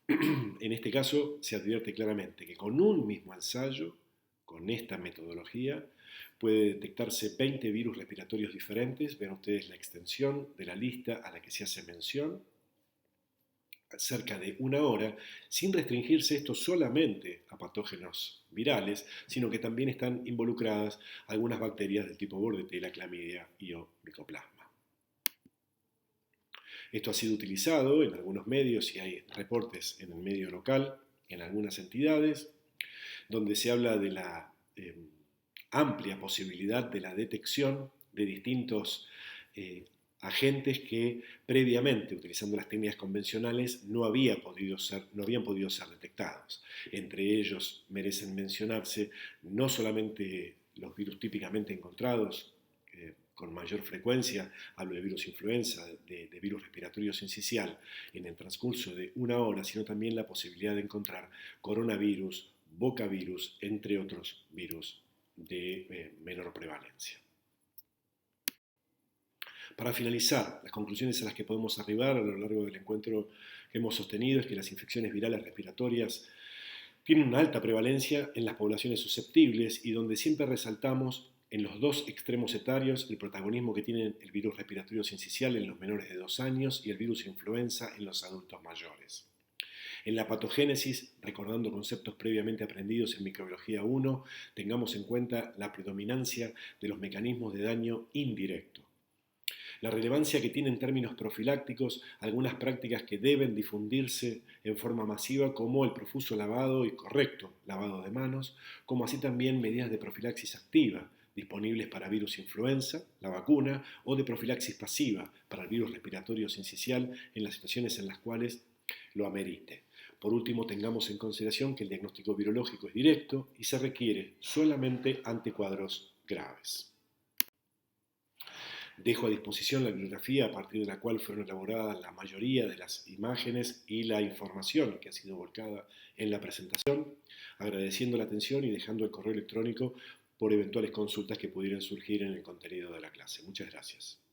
En este caso se advierte claramente que con un mismo ensayo, con esta metodología, puede detectarse 20 virus respiratorios diferentes. Vean ustedes la extensión de la lista a la que se hace mención, cerca de una hora, sin restringirse esto solamente a patógenos virales, sino que también están involucradas algunas bacterias del tipo Bordetella, Clamidia y o Mycoplasma. Esto ha sido utilizado en algunos medios y hay reportes en el medio local, en algunas entidades, donde se habla de la amplia posibilidad de la detección de distintos agentes que previamente, utilizando las técnicas convencionales, no habían podido ser detectados. Entre ellos merecen mencionarse no solamente los virus típicamente encontrados con mayor frecuencia, hablo de virus influenza, de virus respiratorio sincicial, en el transcurso de una hora, sino también la posibilidad de encontrar coronavirus, bocavirus, entre otros virus de menor prevalencia. Para finalizar, las conclusiones a las que podemos arribar a lo largo del encuentro que hemos sostenido es que las infecciones virales respiratorias tienen una alta prevalencia en las poblaciones susceptibles y donde siempre resaltamos en los dos extremos etarios el protagonismo que tiene el virus respiratorio sincicial en los menores de 2 años y el virus influenza en los adultos mayores. En la patogénesis, recordando conceptos previamente aprendidos en microbiología 1, tengamos en cuenta la predominancia de los mecanismos de daño indirecto. La relevancia que tiene en términos profilácticos algunas prácticas que deben difundirse en forma masiva como el profuso lavado y correcto lavado de manos, como así también medidas de profilaxis activa disponibles para virus influenza, la vacuna, o de profilaxis pasiva para el virus respiratorio sincicial en las situaciones en las cuales lo amerite. Por último, tengamos en consideración que el diagnóstico virológico es directo y se requiere solamente ante cuadros graves. Dejo a disposición la bibliografía a partir de la cual fueron elaboradas la mayoría de las imágenes y la información que ha sido volcada en la presentación, agradeciendo la atención y dejando el correo electrónico por eventuales consultas que pudieran surgir en el contenido de la clase. Muchas gracias.